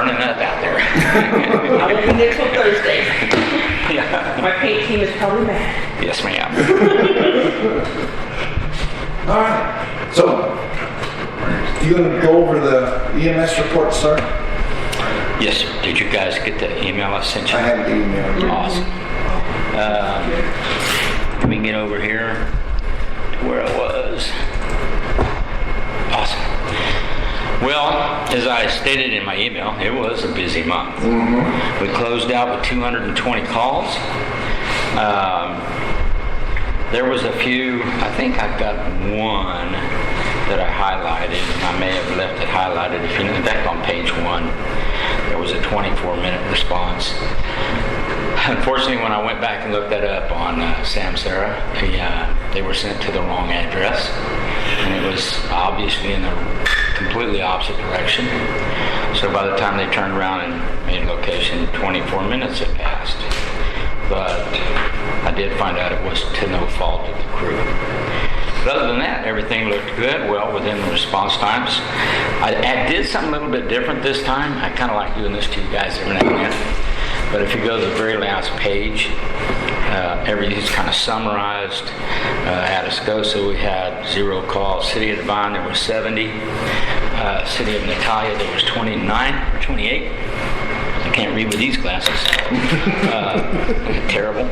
burning up out there. I won't be there till Thursday. Yeah. My paint team is probably mad. Yes, ma'am. All right. So, you gonna go over the EMS report, sir? Yes, sir. Did you guys get the email I sent you? I have the email. Awesome. Let me get over here to where I was. Awesome. Well, as I stated in my email, it was a busy month. Mm-hmm. We closed out with 220 calls. There was a few, I think I've got one that I highlighted, and I may have left it highlighted. If you in fact, on page 1, there was a 24-minute response. Unfortunately, when I went back and looked that up on Samsara, they were sent to the wrong address, and it was obviously in the completely opposite direction. So by the time they turned around and made location, 24 minutes had passed. But I did find out it was to no fault of the crew. But other than that, everything looked good, well within the response times. I did something a little bit different this time. I kind of like doing this to you guys every now and then. But if you go to the very last page, everything's kind of summarized. At Escosa, we had 0 calls. City of Devine, there was 70. City of Natalia, there was 29 or 28. I can't read with these glasses. Terrible.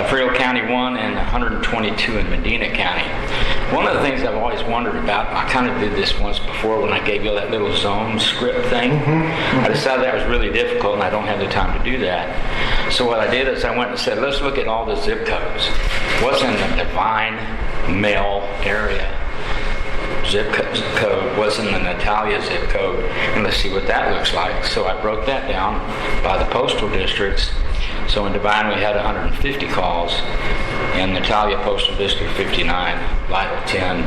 Frio County 1 and 122 in Medina County. One of the things I've always wondered about, I kind of did this once before when I gave you that little zone script thing. I decided that was really difficult and I don't have the time to do that. So what I did is I went and said, let's look at all the zip codes. What's in the Devine mail area? Zip code, what's in the Natalia zip code, and let's see what that looks like. So I broke that down by the postal districts. So in Devine we had 150 calls, in Natalia Postal District 59, Lytle 10,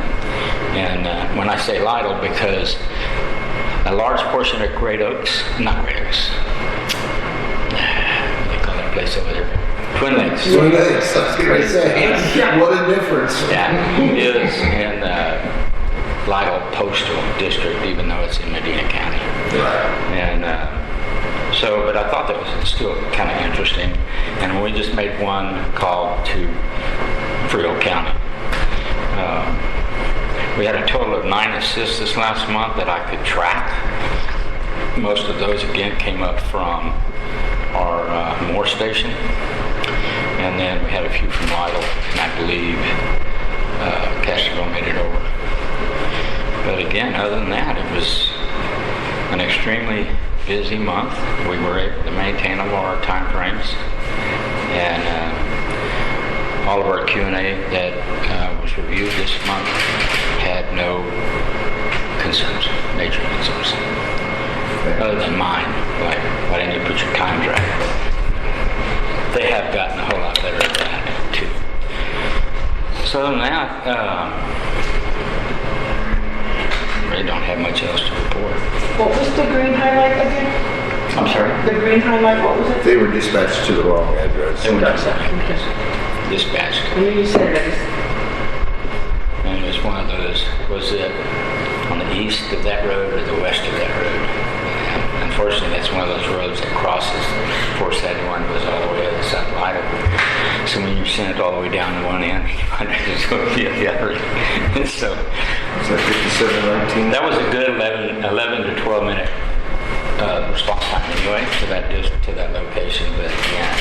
and when I say Lytle, because a large portion of Great Oaks, not Great Oaks, what do they call that place over there? Twin Lakes. Twin Lakes, that's what I say. What a difference. Yeah, it is in Lytle Postal District, even though it's in Medina County. Right. And but I thought that was still kind of interesting. And we just made one call to Frio County. We had a total of 9 assists this last month that I could track. Most of those, again, came up from our Moore station. And then we had a few from Lytle, and I believe Castroville made it over. But again, other than that, it was an extremely busy month. We were able to maintain all our time frames, and all of our Q&A that was reviewed this month had no concerns, major concerns, other than mine, like why didn't you put your time track? They have gotten a whole lot better at that too. So other than that, really don't have much else to report. What was the green highlight again? I'm sorry? The green highlight, what was it? They were dispatched to the wrong address. They were dispatched. I knew you said it. And it was one of those, was it on the east of that road or the west of that road? And unfortunately, that's one of those roads that crosses 471, goes all the way to the side of Lytle. So when you send it all the way down to one end, you find out it's going to be at the other end. So Is that 5719? that was a good 11 to 12 minute response time anyway to that location, but yeah,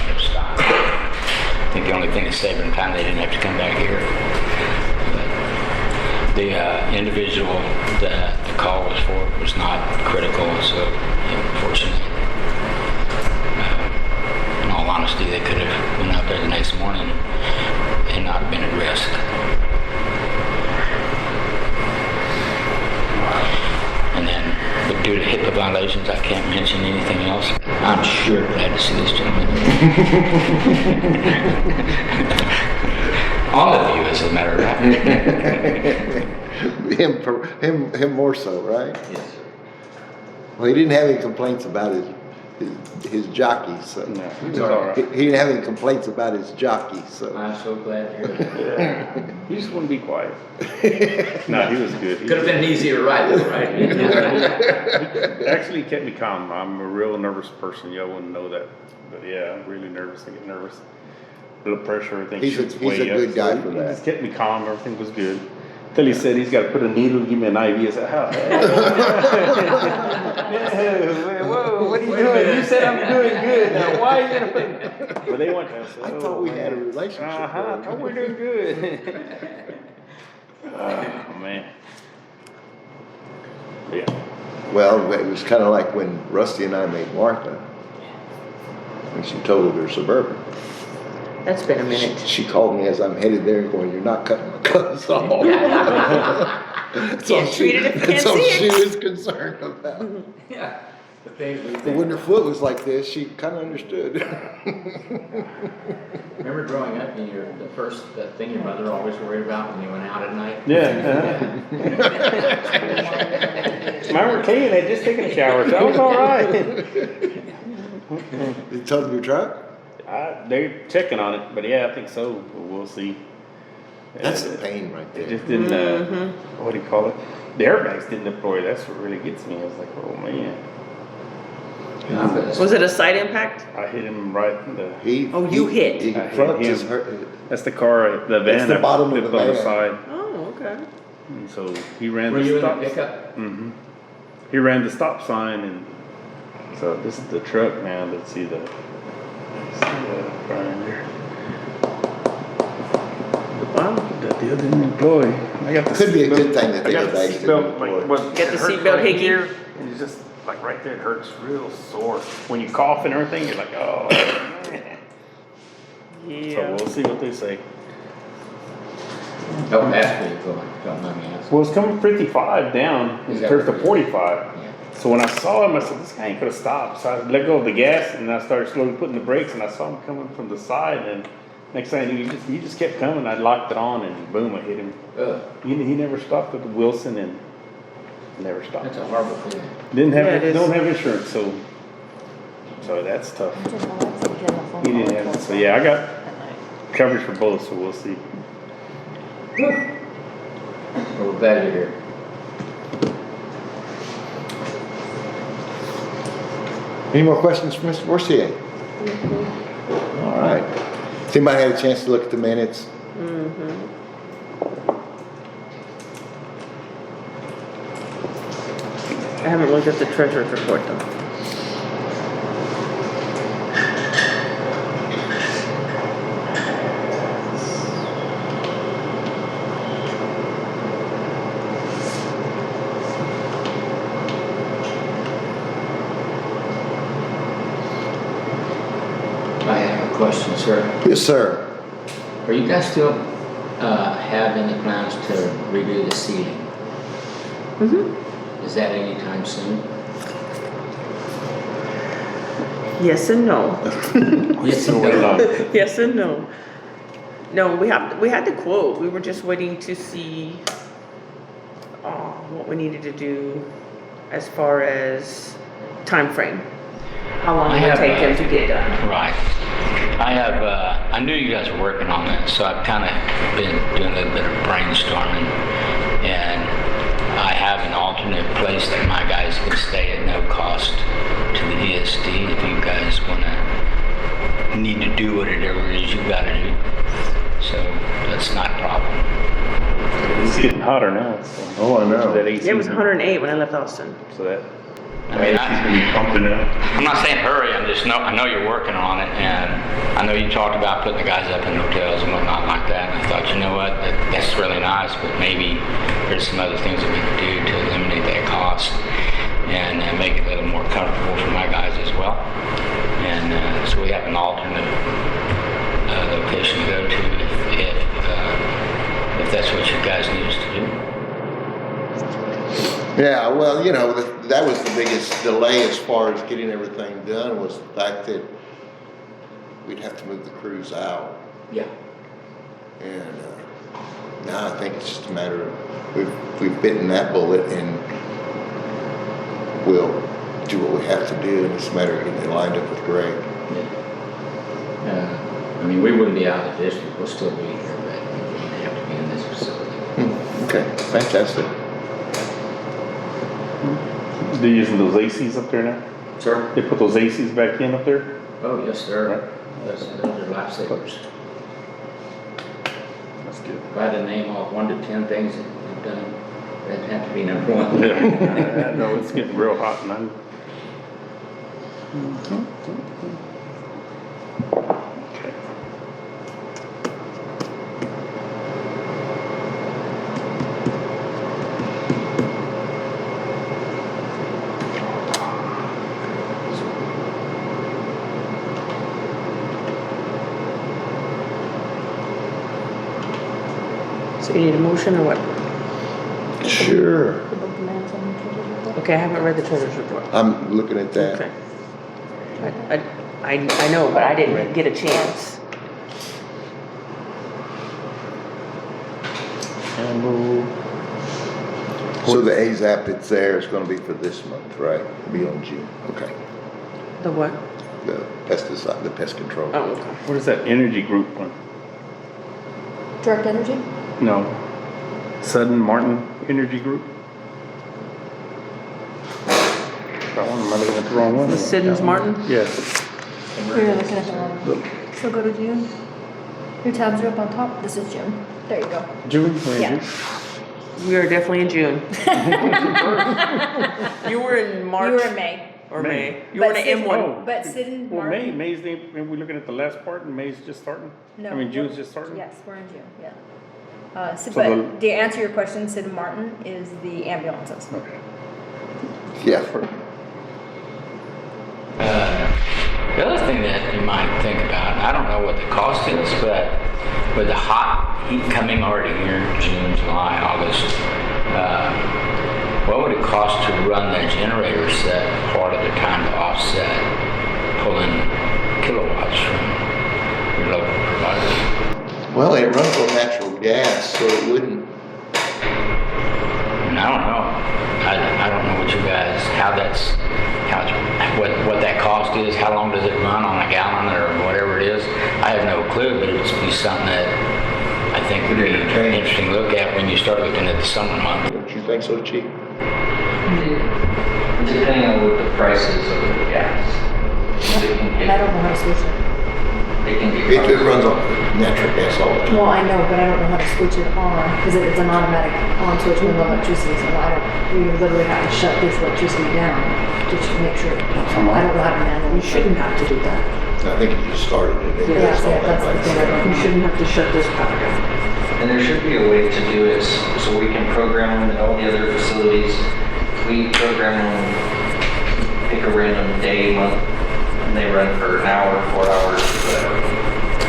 no stop. I think the only thing that saved them time, they didn't have to come back here. But the individual that the call was for was not critical, so unfortunately, in all honesty, they could have went out there the next morning and not been at risk. And then, but due to HIPAA violations, I can't mention anything else. I'm sure glad to see this gentleman. All of you, as a matter of fact. Him more so, right? Yes. Well, he didn't have any complaints about his his jockey, so. No, he was all right. He didn't have any complaints about his jockey, so. I'm so glad to hear that. Yeah. He just wouldn't be quiet. No, he was good. Could have been easier to ride though, right? Actually, he kept me calm. I'm a real nervous person. Y'all wouldn't know that. But yeah, I'm really nervous. I get nervous. Blood pressure, everything He's a shoots way up. good guy for He that. just kept me calm. Everything was good. Till he said he's got to put a needle and give me an IV. I said, oh, whoa, what are you doing? You said I'm doing good. Now, why are you going to put But they went there. I thought we had a relationship. I thought we were doing good. Oh, man. Yeah. Well, it was kind of like when Rusty and I made Martha. When she totaled her Suburban. That's been a minute. She called me as I'm headed there going, you're not cutting my cuts off. Can't treat it if you can't That's all see she it. was concerned about. Yeah. The things we But when her foot was like this, she kind of understood. Remember growing up, and the thing your mother always worried about when you went out at night? Yeah. Remember, Kay had just taken a shower, so I was all right. They totaled your truck? They're checking on it, but yeah, I think so. But we'll see. That's the pain right It there. just didn't, what do you call it? The airbags didn't deploy. That's what really gets me. I was like, oh man. Was it a side impact? I hit him right in the. Oh, you hit. He I hit front him. just hurt. That's the car, the van. the I bottom of flipped the on the van. side. Oh, okay. And so he ran Were the you in the stop. pickup? Mm-hmm. He ran the stop sign, and so this is the truck now. Let's see the grinder. Wow. That the other didn't deploy. I got the Could be a seatbelt- good thing that I the got the airbags didn't seatbelt, deploy. like, what, Get it the hurts seatbelt right hickey. here, and it's just like right there. It hurts real sore. When you cough and everything, you're like, oh. So Yeah. we'll see what they say. How fast were you going? Don't mind me asking. Well, it's coming 55 down. Is It that turns to right? 45. Yeah. So when I saw him, I said, this guy ain't gonna stop. So I let go of the gas, and I started slowly putting the brakes, and I saw him coming from the side, and next thing I knew, he just kept coming. I locked it on, and boom, I hit him. Ugh, He never stopped at the Wilson, and never stopped. that's a horrible feeling. Didn't have Yeah, it is. don't have insurance, so that's tough. He didn't have it. So yeah, I got coverage for both, so we'll see. Well, we're glad you're here. Any more questions for Mr. Borsier? All right. Has anybody had a chance to look at the minutes? I haven't looked at the treasurer's report though. I have a question, sir. Yes, sir. Are you guys still having the plans to redo the ceiling? Is that anytime soon? Yes and no. Yes, So we're along. Yes and no. No, we had the quote. We were just waiting to see what we needed to do as far as time frame. How long it would take them to get done. Right. I knew you guys were working on that, so I've kind of been doing a little bit of brainstorming, and I have an alternate place that my guys can stay at no cost to the ESD if you guys need to do whatever it is you gotta do. So that's not a problem. It's getting hotter now. So. Oh, I know. That AC It was 108 when I left Austin. So that. I mean, AC's gonna be pumping out. I'm not saying hurry, I know you're working on it, and I know you talked about putting the guys up in hotels and whatnot like that, and I thought, you know what, that's really nice, but maybe there's some other things that we could do to eliminate that cost and make it a little more comfortable for my guys as well. And so we have an alternate location to go to if that's what you guys need us to do. Yeah, well, you know, that was the biggest delay as far as getting everything done was the fact that we'd have to move the crews out. Yeah. And now I think it's just a matter of we've bitten that bullet and we'll do what we have to do, and it's a matter of getting it lined up with Greg. I mean, we wouldn't be out of the district, we'll still be here, but we have to be in this facility. Okay, fantastic. They're using those ACs up there now? Sir? They put those ACs back in up there? Oh, yes, sir. Those are lifesavers. That's good. If I had to name off 1 to 10 things that we've done, that'd have to be number one. Yeah, I know it's getting real hot, and I'm. Okay. So you need a motion or what? Sure. Okay, I haven't read the treasurer's report. I'm looking at that. Okay. I know, but I didn't get a chance. So the AZAP that's there is gonna be for this month, right? Be on June, okay. The what? The pesticide, the pest control. Oh, okay. What is that energy group one? Direct energy? No. Sudden Martin Energy Group? That one, am I looking at the wrong one? The Siddons Martin? Yes. You're looking at the wrong. So go to June. Your tabs are up on top. This is June. There you go. June? We're in Yeah. June? We are definitely in June. You were in March. You were in May. Or May. May. You were in But an M1. Oh. But Sid Well, Martin. May's the, we're looking at the last part and May's just starting? No. I mean, June's just starting? Yes, we're in June, yeah. So But to answer your question, Sid Martin is the ambulances. Okay. Yeah. The other thing that you might think about, I don't know what the cost is, but with the hot heat coming already here in June, July, August, what would it cost to run that generator set part of the time to offset pulling kilowatts from your local provider? Well, it runs on natural gas, so it wouldn't. And I don't know. I don't know what you guys, what that cost is, how long does it run on a gallon or whatever it is. I have no clue, but it would be something that I think would be very interesting to look at when you start looking at the summer months. Don't you think so, Chief? Depending on what the price is of the gas. It can And I get, don't know how to switch it. it can get. It runs on natural gas all the time. Well, I know, but I don't know how to switch it on, because it's an automatic on switch with electricity, so I don't, we literally have to shut this electricity down just to make sure. I don't know how to manually. You shouldn't have to do that. I think you just started it. It Yeah, does all yeah, that that's by the thing I itself. You shouldn't have to shut this power down. And there should be a way to do it so we can program them at all the other facilities. We program them, pick a random day, month, and they run for an hour, 4 hours, whatever.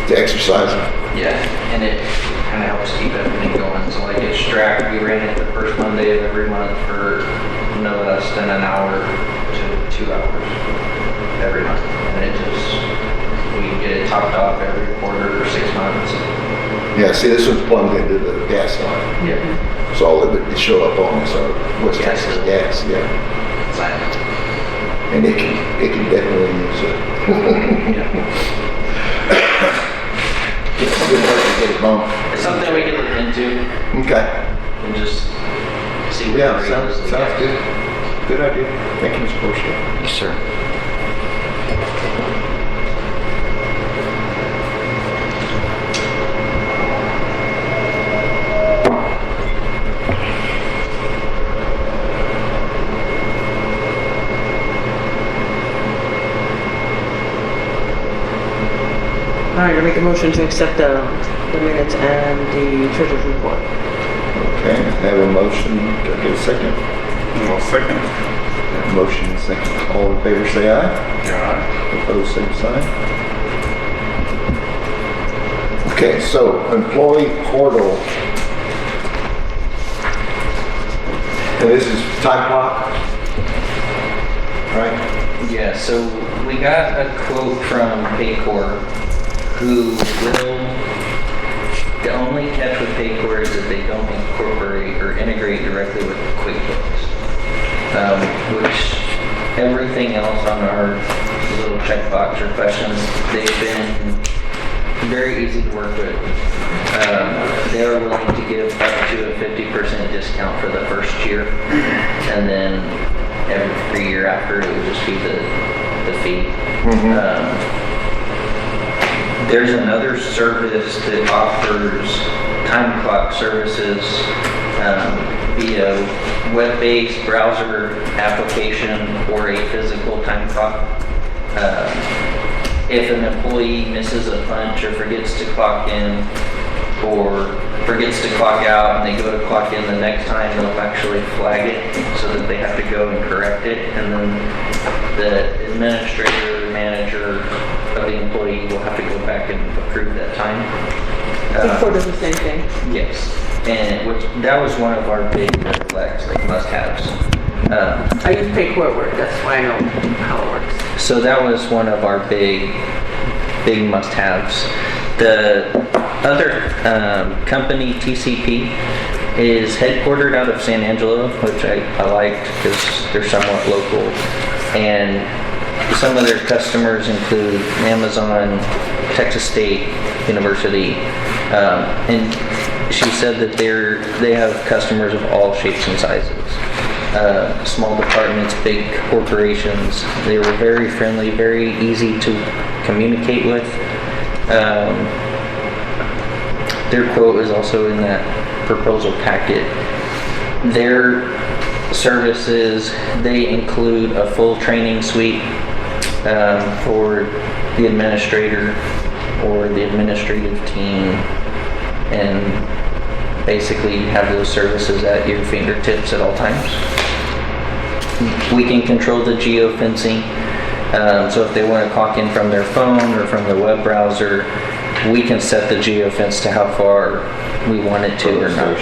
To exercise. Yeah, and it kind of helps keep everything going. So like at Strack, we ran it the first Monday of every month for no less than an hour to 2 hours every month. And it just, we get it topped off every quarter or 6 months. Yeah, see, this one's plugged into the gas line. Yeah. So all of it show up on us, West Gas. Texas gas, yeah. And it can definitely use it. It's a good way to get it bumped. It's something we can look into Okay. and just see what Yeah, the rate sounds is. good. Good idea. Thank you, Mr. Borchett. Yes, sir. All right, I make a motion to accept the minutes and the treasurer's report. Okay, I have a motion. Can I get a second? Well, second. Motion and second. All in favor, say aye. Yeah. Opposed, same sign. Okay, so employee portal. And this is time clock? Right? Yeah, so we got a quote from Paycor, who will, the only catch with Paycor is that they don't incorporate or integrate directly with QuickBooks, which everything else on our little checkbox or questions. They've been very easy to work with. They are willing to give up to a 50% discount for the first year, and then every year after it would just be the fee. There's another service that offers time clock services via web-based browser application or a physical time clock. If an employee misses a punch or forgets to clock in or forgets to clock out and they go to clock in the next time, they'll actually flag it so that they have to go and correct it, and then the administrator, manager of the employee will have to go back and approve that time. E4 does the same thing. Yes, and that was one of our big red flags, like must-haves. I use Paycor at work, that's why I know how it works. So that was one of our big must-haves. The other company, TCP, is headquartered out of San Angelo, which I liked because they're somewhat local. And some of their customers include Amazon, Texas State University, and she said that they have customers of all shapes and sizes. Small departments, big corporations. They were very friendly, very easy to communicate with. Their quote is also in that proposal packet. Their services, they include a full training suite for the administrator or the administrative team, and basically have those services at your fingertips at all times. We can control the geofencing, so if they want to clock in from their phone or from the web browser, we can set the geofence to how far we want it to or not.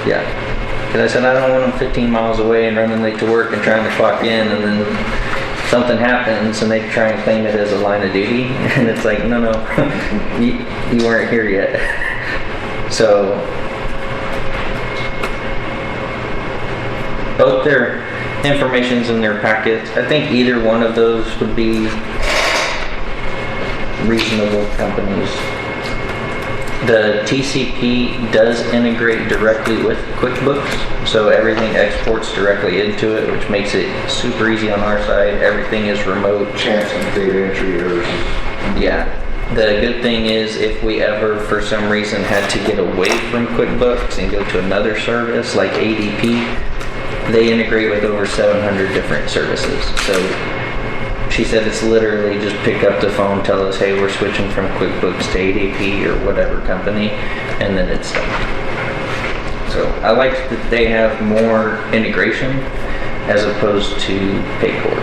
Yeah. Because I said I don't want them 15 miles away and running late to work and trying to clock in, and then something happens and they try and claim it as a line of duty, and it's like, no, you weren't here yet. So both their information's in their packets. I think either one of those would be reasonable companies. The TCP does integrate directly with QuickBooks, so everything exports directly into it, which makes it super easy on our side. Everything is remote. Chance of data entry errors. Yeah. The good thing is if we ever, for some reason, had to get away from QuickBooks and go to another service like ADP, they integrate with over 700 different services. So she said it's literally just pick up the phone, tell us, hey, we're switching from QuickBooks to ADP or whatever company, and then it's done. So I like that they have more integration as opposed to Paycor.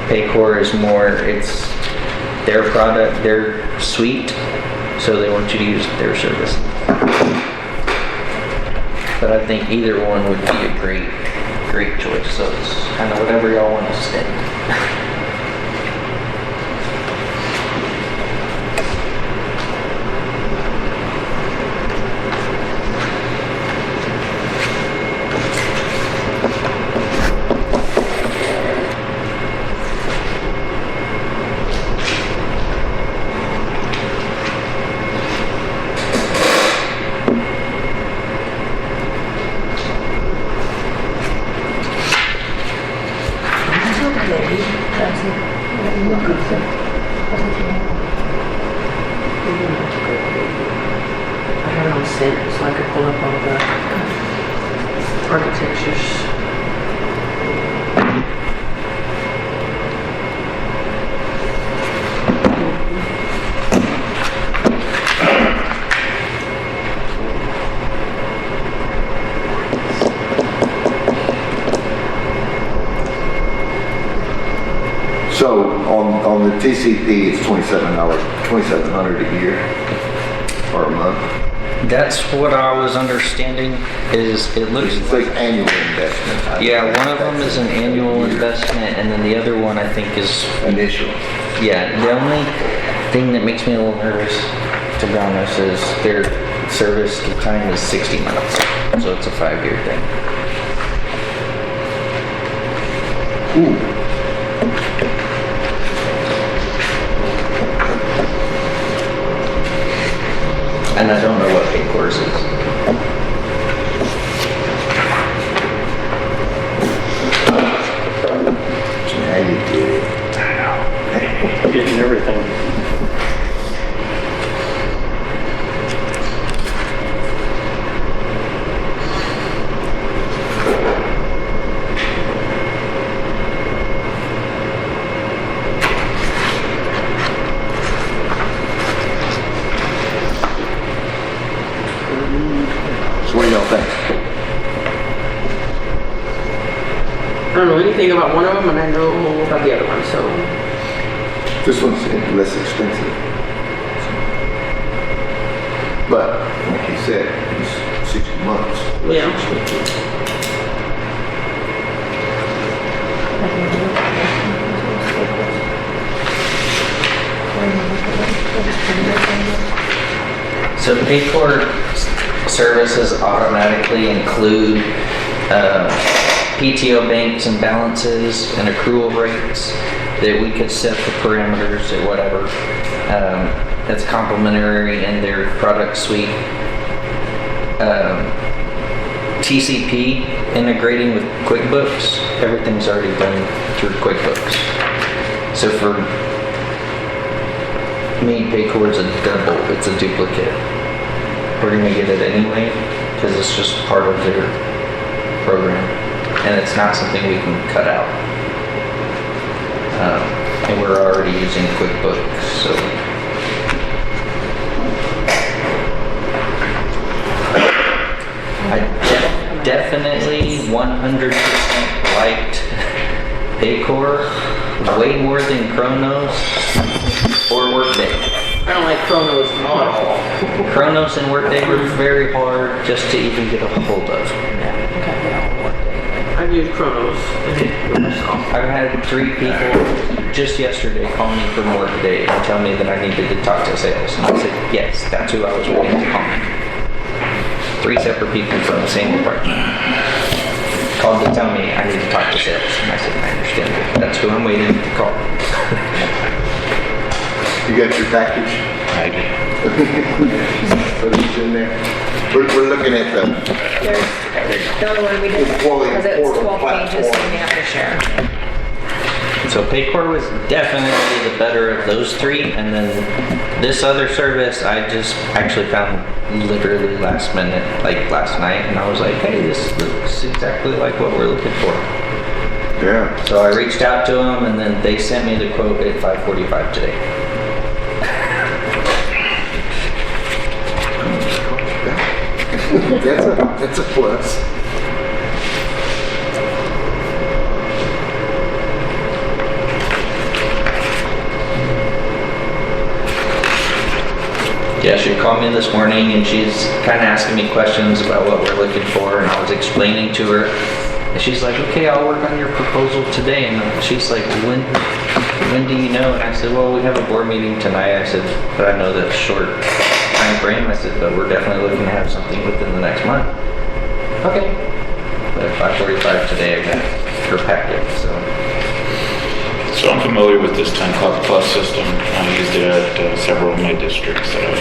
Paycor is more, it's their product, their suite, so they want you to use their service. But I think either one would be a great choice, so it's kind of whatever y'all want to stick. I had it on sync so I could pull up all the architectures. So on the TCP, it's $2,700 a year or a month. That's what I was understanding. Is it looks It's like annual investment. Yeah, one of them is an annual investment, and then the other one I think is Initial. yeah. The only thing that makes me a little nervous, to be honest, is their service time is 60 months, so it's a 5-year thing. Ooh. Thanks. I don't know anything about one of them, and I know about the other one, so. This one's less expensive. But, like you said, it's 60 months. less Yeah. expensive. So Paycor services automatically include PTO banks and balances and accrual rates that we could set the parameters or whatever. That's complimentary in their product suite. TCP integrating with QuickBooks, everything's already done through QuickBooks. So for me, Paycor's a double, it's a duplicate. We're gonna get it anyway, because it's just part of their program. And it's not something we can cut out. And we're already using QuickBooks, so. I definitely 100% liked Paycor way more than Kronos or Workday. I don't like Chronos at all. Kronos and Workday were very hard just to even get a hold of. I've used Chronos myself. I've had 3 people just yesterday call me from Workday and tell me that I needed to talk to sales. And I said, yes, that's who I was waiting to call me. 3 separate people from the same department called to tell me I need to talk to sales. And I said, I understand. That's who I'm waiting to call. You got your package? I do. Put it in there. We're looking at the There's the other one we did, Employee because it's portal 12 pages, so platform. we have to share. So Paycor was definitely the better of those 3, and then this other service I just actually found literally last minute, like last night, and I was like, hey, this looks exactly like what we're looking for. Yeah. So I reached out to them, and then they sent me the quote at 5:45 today. That's a plus. Yeah, she called me this morning and she's kind of asking me questions about what we're looking for, and I was explaining to her. And she's like, okay, I'll work on your proposal today. And she's like, when do you know? And I said, well, we have a board meeting tonight. I said, but I know that's short time frame. I said, but we're definitely looking to have something within the next month. Okay. But at 5:45 today, I got her packet, so. So I'm familiar with this 10 Clock Plus system. I used it at several of my districts that I was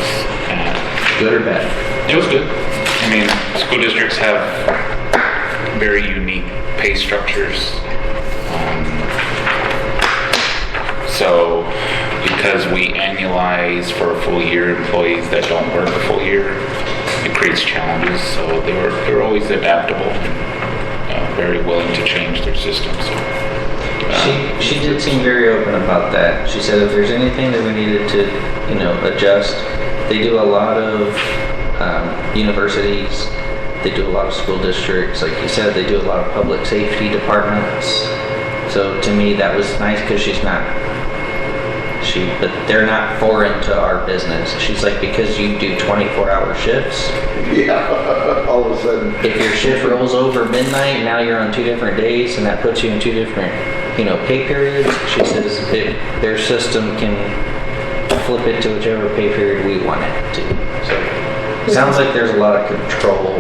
at. Good or bad? It was good. I mean, school districts have very unique pay structures. So because we annualize for a full year employees that don't work a full year, it creates challenges. So they were always adaptable and very willing to change their system. So. She did seem very open about that. She said if there's anything that we needed to, adjust, they do a lot of universities, they do a lot of school districts, like you said, they do a lot of public safety departments. So to me, that was nice because but they're not foreign to our business. She's like, because you do 24-hour shifts. Yeah, all of a sudden. If your shift rolls over midnight, now you're on 2 different days, and that puts you in 2 different, pay periods. She says their system can flip it to whichever pay period we want it to. So it sounds like there's a lot of control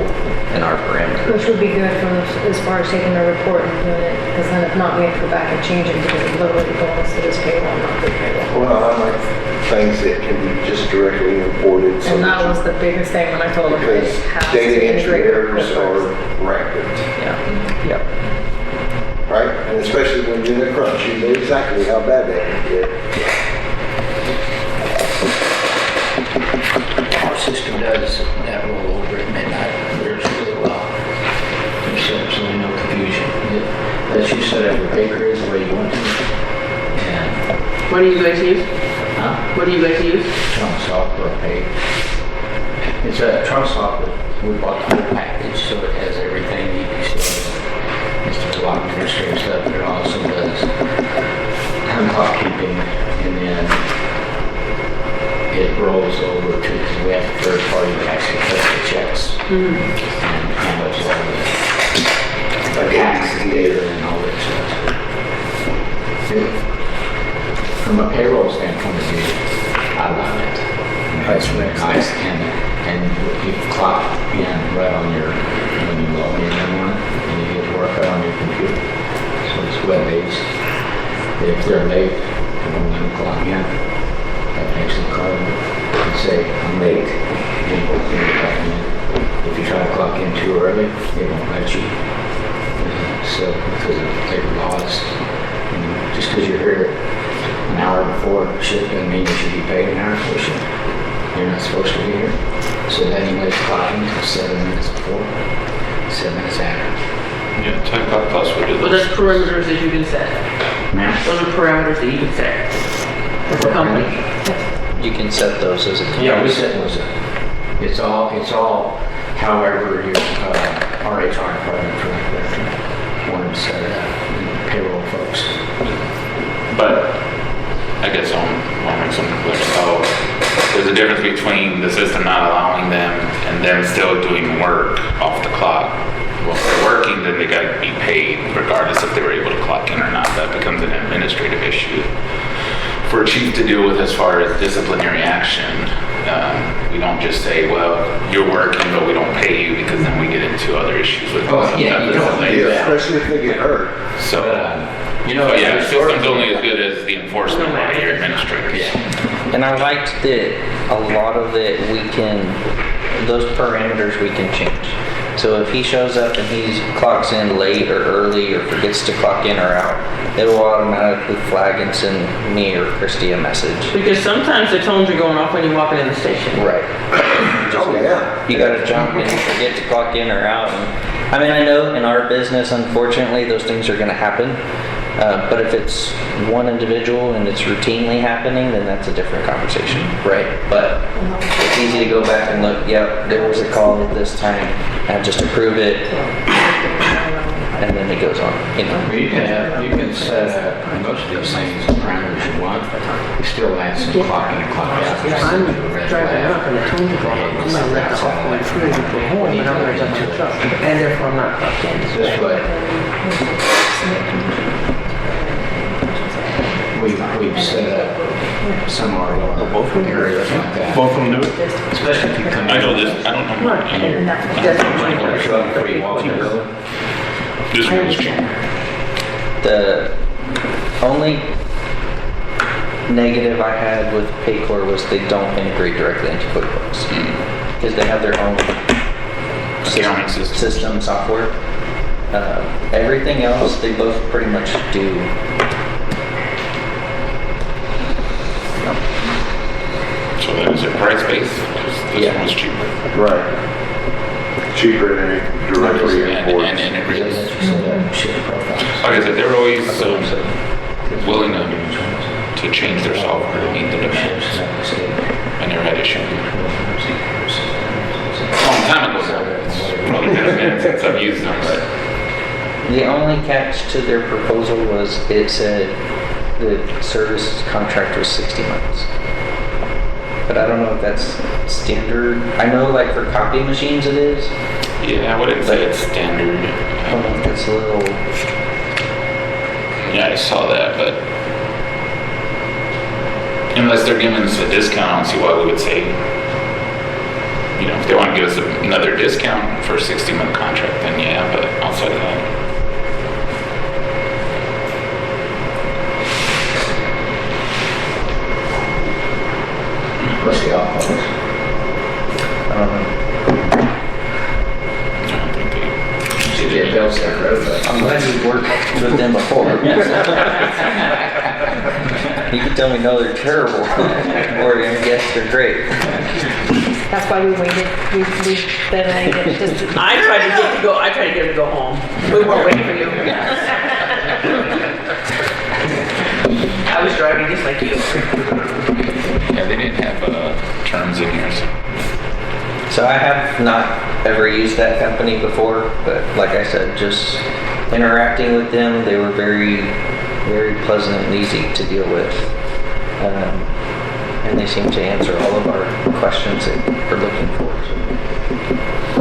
in our parameters. Which would be good as far as taking the report and doing it, because then if not, we have to go back and change it because it's literally going to this payroll, not this payroll. Well, I like things that can be just directly imported. So And that was the biggest thing when I told them because it has to data entry integrate errors with are QuickBooks. rampant, Yep. right? And especially when you're in a crunch, you know exactly how bad that can get. Our system does that rollover at midnight. There's really well. There's absolutely no confusion. It lets you set up your pay periods the way you want to. And, What do you guys use? huh? What do you guys use? Trunk software pay. It's a trunk software we bought the whole package, so it has everything. It has a lot of administrative stuff, but it also does clock keeping, and then it rolls over to, because we have a third party that actually cuts the checks and handles all the taxes data and all that stuff. From a payroll standpoint of view, I love it. It's really nice, and you clock in right on your, when you log in and you get to work right on your computer. So it's web-based. If they're late, they won't let them clock in. That makes them call and say, I'm late. Then we'll get back in. If you try to clock in too early, they won't let you. So, because of labor laws, just because you're here an hour before shift doesn't mean you should be paid an hour before shift. You're not supposed to be here. So then you wait clocking until 7 minutes before, 7 minutes after. Yeah, 10 o'clock plus we do But this. there's perimeters that you can set. Ma'am? Those are parameters that you can set as a company. You can set those as a company. Yeah, we set those up. It's all however your our HR department for wanted to set it up, and payroll folks. But I guess I'll make something clear. So there's a difference between the system not allowing them and them still doing work off the clock. Well, if they're working, then they gotta be paid regardless if they were able to clock in or not. That becomes an administrative issue for a chief to deal with as far as disciplinary action. We don't just say, well, you're working, but we don't pay you, because then we get into other issues with. Oh, yeah, you don't like do that. that. Especially if they get hurt. So, You know, but yeah, the historically- system's only as good as the enforcement by your administrators. Yeah. And I liked that a lot of it those parameters we can change. So if he shows up and he clocks in late or early or forgets to clock in or out, it will automatically flag and send me or Christy a message. Because sometimes the tones are going off when you're walking in the station. Right. Oh, yeah. You gotta jump and you forget to clock in or out. And, I mean, I know in our business, unfortunately, those things are gonna happen. But if it's one individual and it's routinely happening, then that's a different conversation, right? But it's easy to go back and look, yep, there was a call at this time, and just approve it, and then it goes on, you know? Well, you can set up most of these things, parameters you want, you still add some clock in and clock out. If I'm driving up and the tones are going off, I'm gonna let the off one through before home, and I'm gonna jump in the truck. And therefore I'm not clocked in. This way, we've set up some of our areas like that. Both of them do it? Especially if you come in. I know this, I don't know. Before you walk in the building. This one's cheap. The only negative I had with Paycor was they don't integrate directly into QuickBooks. Because they have their own Accounting system. software. Everything else, they both pretty much do. So that is it price-based? This Yeah. one's cheaper. Right. Cheaper than it directly And imports. integrated. Set up shift profiles. Like I said, they're always willing to change their software to meet the demands. I never had issue. A long time ago, it's probably been since I've used them, but The only catch to their proposal was it said the service contract was 60 months. But I don't know if that's standard. I know like for copy machines it is. yeah, I wouldn't say it's standard. I don't know if that's a little, Yeah, I saw that, but unless they're giving us a discount, I don't see why we would say, you know, if they want to give us another discount for a 60-month contract, then yeah, but outside of that. What's the office? I don't know. I don't think they. Should get bills that road, but. I'm glad you've worked with them before. You can tell me no, they're terrible, or yes, they're great. That's why we waited, we literally did just. I tried to get him to go home. We weren't waiting for you. I was driving just like you. Yeah, they didn't have terms in here, so. So I have not ever used that company before, but like I said, just interacting with them, they were very, very pleasant and easy to deal with. And they seem to answer all of our questions that we're looking for.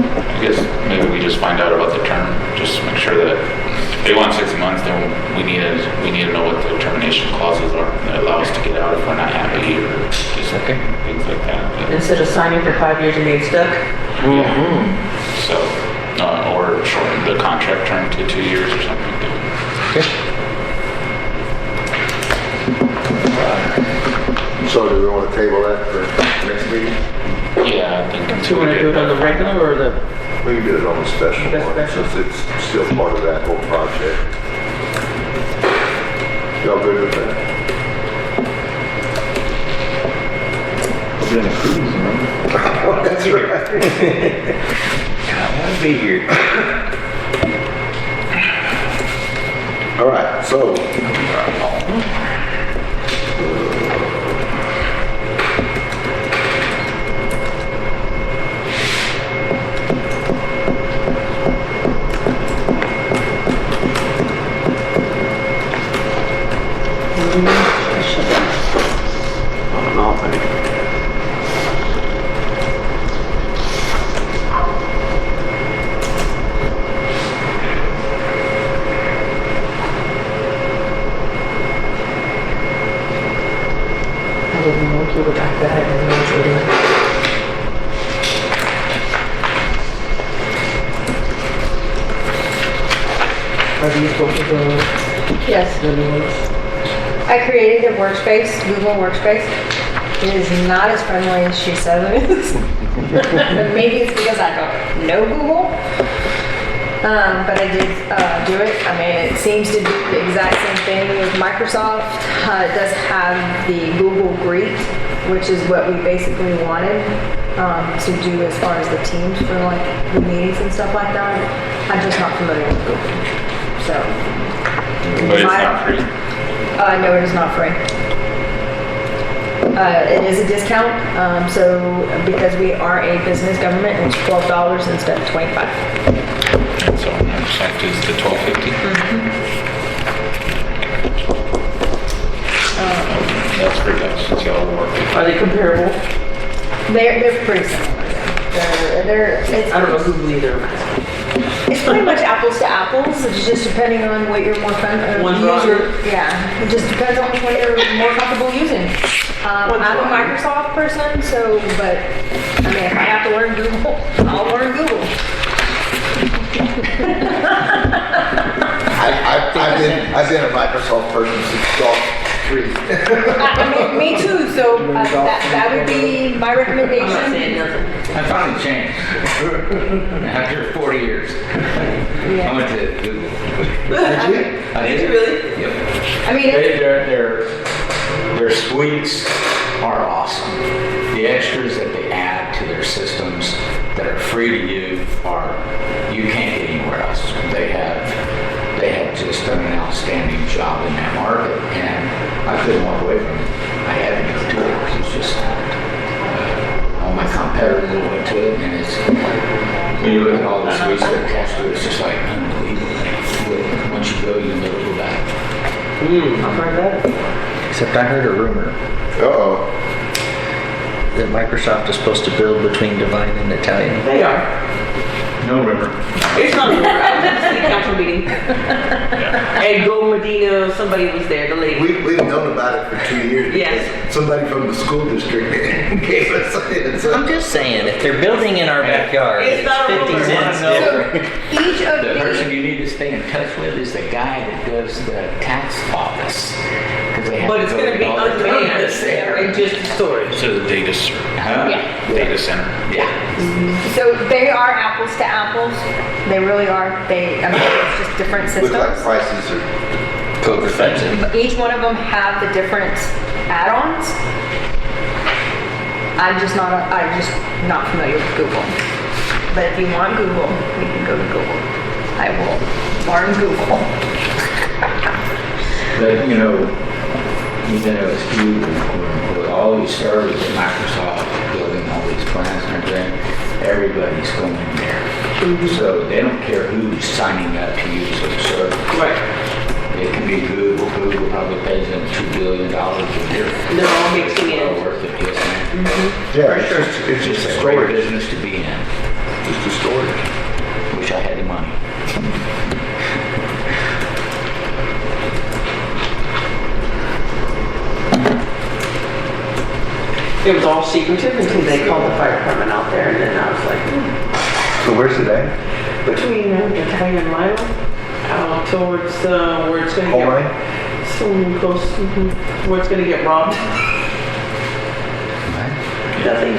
I guess maybe we just find out about the term, just make sure that if they want 6 months, then we need to know what the termination clauses are that allow us to get out if we're not happy or just things like that. But, Instead of signing for 5 years and being stuck. so, or shorten the contract term to 2 years or something like that. So do we want to table that for next meeting? Yeah, I think Do until you we want to get do it on the regular or the? We can do it on the special The one, special. since it's still part of that whole project. Y'all good with that? We're doing a cruise, remember? That's right. I want to be here. All right, so. I didn't know you were back there. I didn't know what you were doing. Are these supposed to go Yes. the new ones? I created a workspace, Google Workspace. It is not as friendly as she says it is. Maybe it's because I don't know Google. But I did do it. I mean, it seems to do the exact same thing with Microsoft. It does have the Google Greet, which is what we basically wanted to do as far as the teams for like the meetings and stuff like that. I'm just not familiar with Google. So. But it's not free. No, it is not free. It is a discount, so because we are a business government, it's $12 instead of $25. So Microsoft is the 1250. That's pretty good. Since y'all work. Are they comparable? They're pretty similar. It's, I don't know Google either. it's pretty much apples to apples. It's just depending on what you're more One user. browser. Yeah, it just depends on which one you're more comfortable using. I'm a Microsoft person, so but I mean, if I have to learn Google, I'll learn Google. I've been a Microsoft person since Golf 3. I mean, me too. So that would be my I'm not recommendation. saying nothing. I finally changed after 40 years. I went to Google. I did. Really? Yep. I mean, it's, Their suites are awesome. The extras that they add to their systems that are free to you you can't get anywhere else. They have just done an outstanding job in that market, and I couldn't walk away from it. I had to go to it. It's just all my competitors went to it, and it's when you look at all the suites that are attached to it, it's just like unbelievable. But once you go, you never go back. I've heard that. Except I heard a rumor Uh-oh. that Microsoft is supposed to build between Devine and Italian. They are. No river. It's not over. I was at the city council meeting. And Go Medina, somebody was there, the lady. We've known about it for 2 years. Yes. because Somebody from the school district gave us it. I'm just saying, if they're building in our backyard, It's it's not a 50 rumor. cents No. different. each of The person the you need to stay in touch with is the guy that does the tax office. 'Cause they have But it's go gonna get be all the unmanned papers there. and just storage. So the data data center. Yeah. so they are apples to apples. They really are. I mean, it's just different Looks like systems. prices are Co-defendant. Each one of them have the different add-ons. I'm just not familiar with Google. But if you want Google, you can go to Google. I will learn Google. But, even though it's huge, it always started with Microsoft building all these plans and everything. everybody's going there. So they don't care who's signing up to use their service. Right. It can be Google. Google probably pays them $2 billion a year. They're all mixing Well in. worth it, yes, ma'am. Yeah, For it's just It's a a great storage, business to be in. just a storage. Wish I had the money. It was all secretive until they called the fire department out there, and then I was like, So where's it at? between Natalia and Lila, towards where it's gonna Coal get, mine? so close, where it's gonna get robbed. Nothing.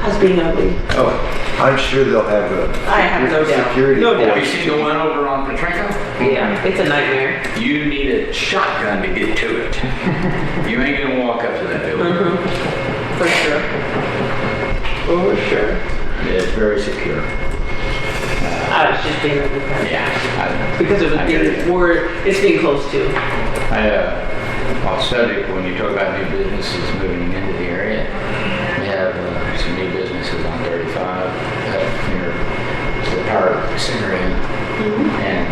I was being ugly. Oh, I'm sure they'll have I have no doubt. security. No Have you doubt. seen the one over on Petrinko? Yeah, it's a nightmare. You need a shotgun to get to it. You ain't gonna walk up to that building. For sure. For sure. It's very secure. I was just being ugly. Yeah. Because it was being, where it's being close to. On subject, when you talk about new businesses moving into the area, we have some new businesses on 35 up near the power center inn. And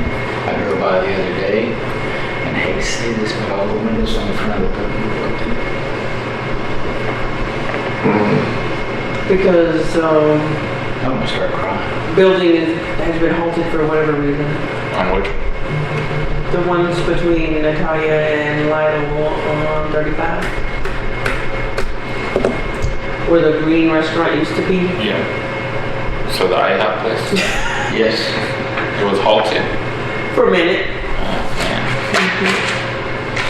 I drove by the other day and I hate to say this, but all the windows on the front of the building were broken. Because, I'm gonna start crying. building has been halted for whatever reason. On which? The ones between Natalia and Lila on 35. Where the green restaurant used to be. Yeah. So the IHOP place? Yes. It was halted. For a minute.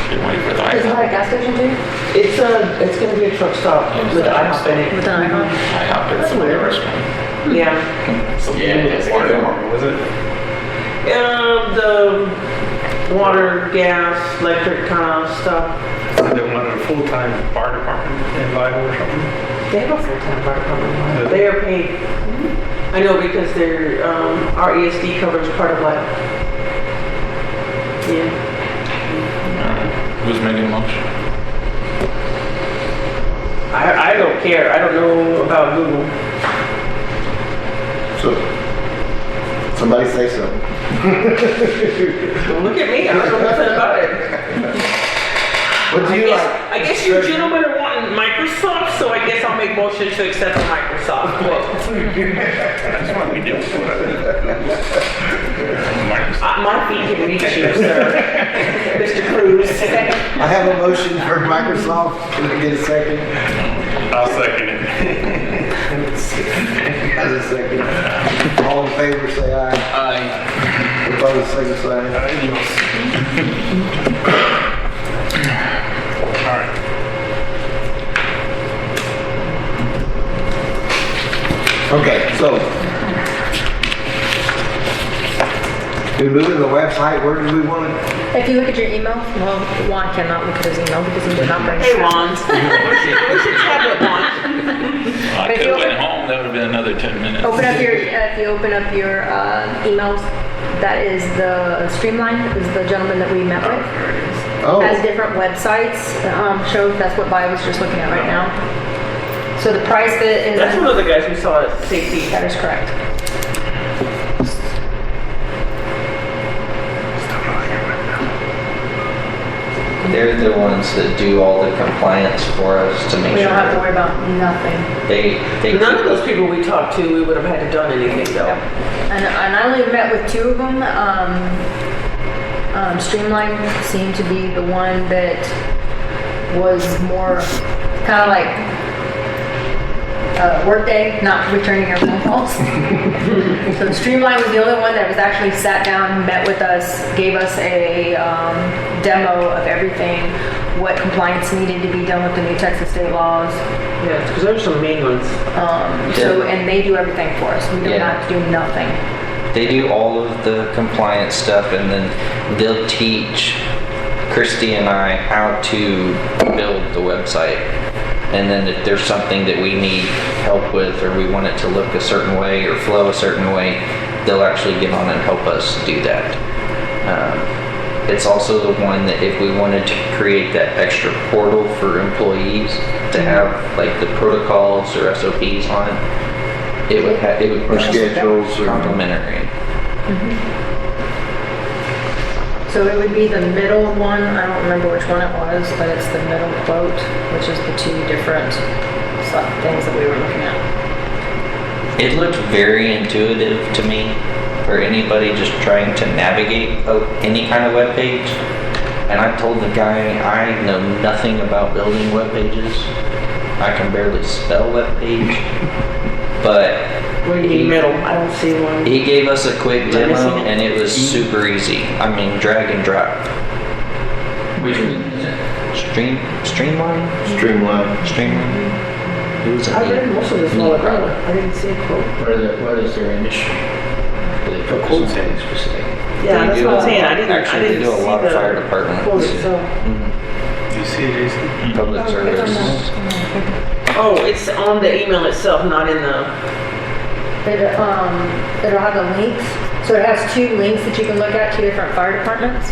Didn't wait for the Is that IHOP. a gas station too? It's gonna be a truck stop with IHOP in it. With an IHOP? IHOP is the restaurant. Yeah. Yeah, that's Water good. department, was it? The water, gas, electric kind of stuff. They wanted a full-time fire department in Vital or something. They have a full-time fire department. They are paid. I know because they're, our ESD covers part of life. Yeah. Who's making a motion? I don't care. I don't know about Google. So, somebody say something. Don't look at me. I don't know nothing about it. What do you like? I guess you gentlemen are wanting Microsoft, so I guess I'll make motion to accept the Microsoft quote. That's what we do. My feet can reach you, sir. Mr. Cruz. I have a motion for Microsoft. Can I get a second? I'll second it. Has a second. All in favor, say aye. Aye. Opposed, same sign. All right. Okay, so. We move to the website, where do we want it? If you look at your email, well, Juan cannot look at his email because he did not bring Hey, it. Ron. What's your tablet, Ron? I But if could you have went open- home, that would have been another 10 minutes. Open up your, if you open up your emails, that is the Streamline, is the gentleman that we met with. Oh, Has different websites, shows, that's what Vi was just looking at right now. So the price that is. That's one of the guys we saw at safety. That is correct. They're the ones that do all the compliance for us to make We sure. don't have to worry about nothing. They None of those people we talked to, we would have had to done anything though. And I only met with two of them. Streamline seemed to be the one that was more kind of like Workday, not returning our phone calls. So Streamline was the only one that was actually sat down, met with us, gave us a demo of everything, what compliance needed to be done with the new Texas state laws. Yeah, because there's some main ones. So, and they do everything for us. We don't Yeah. have to do nothing. They do all of the compliance stuff, and then they'll teach Christy and I how to build the website. And then if there's something that we need help with, or we want it to look a certain way or flow a certain way, they'll actually get on and help us do that. it's also the one that if we wanted to create that extra portal for employees to have like the protocols or SOPs on it, it would Or schedules or. complimentary. So it would be the middle one, I don't remember which one it was, but it's the middle quote, which is the two different things that we were looking at. It looked very intuitive to me for anybody just trying to navigate any kind of web page. And I told the guy I know nothing about building web pages. I can barely spell web page. But What do you mean middle? I don't see one. he gave us a quick Let me demo see it. and it was super easy. I mean, drag and drop. Which one is it? Streamline? Streamline. It was I a read most of this while ago. I didn't see a quote. What is their industry? Do they focus on something specific? Yeah, that's what I'm saying. I didn't Actually, they do a see lot of the fire department. quote itself. You see it, Jason? Public service. Oh, it's on the email itself, not in the. It'll have the links. So it has two links that you can look at, two different fire departments,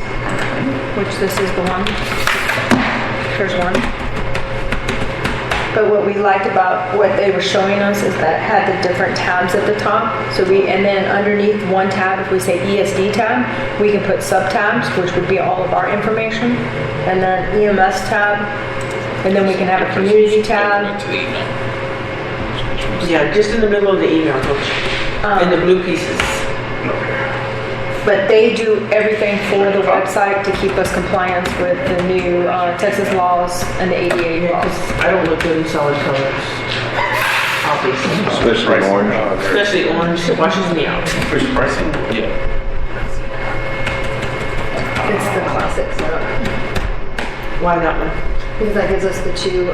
which this is the one. Here's one. But what we liked about what they were showing us is that it had the different tabs at the top. And then underneath one tab, if we say ESD tab, we can put sub-tabs, which would be all of our information. And then EMS tab, and then we can have a community tab. To the email. Yeah, just in the middle of the email, coach. In the blue pieces. But they do everything for the website to keep us compliant with the new Texas laws and the ADA laws. Because I don't look good in solid colors. Obviously. Especially orange. Especially orange, it washes me out. Where's the pricing? Yeah. It's the classic setup. Why that one? Because that gives us the two,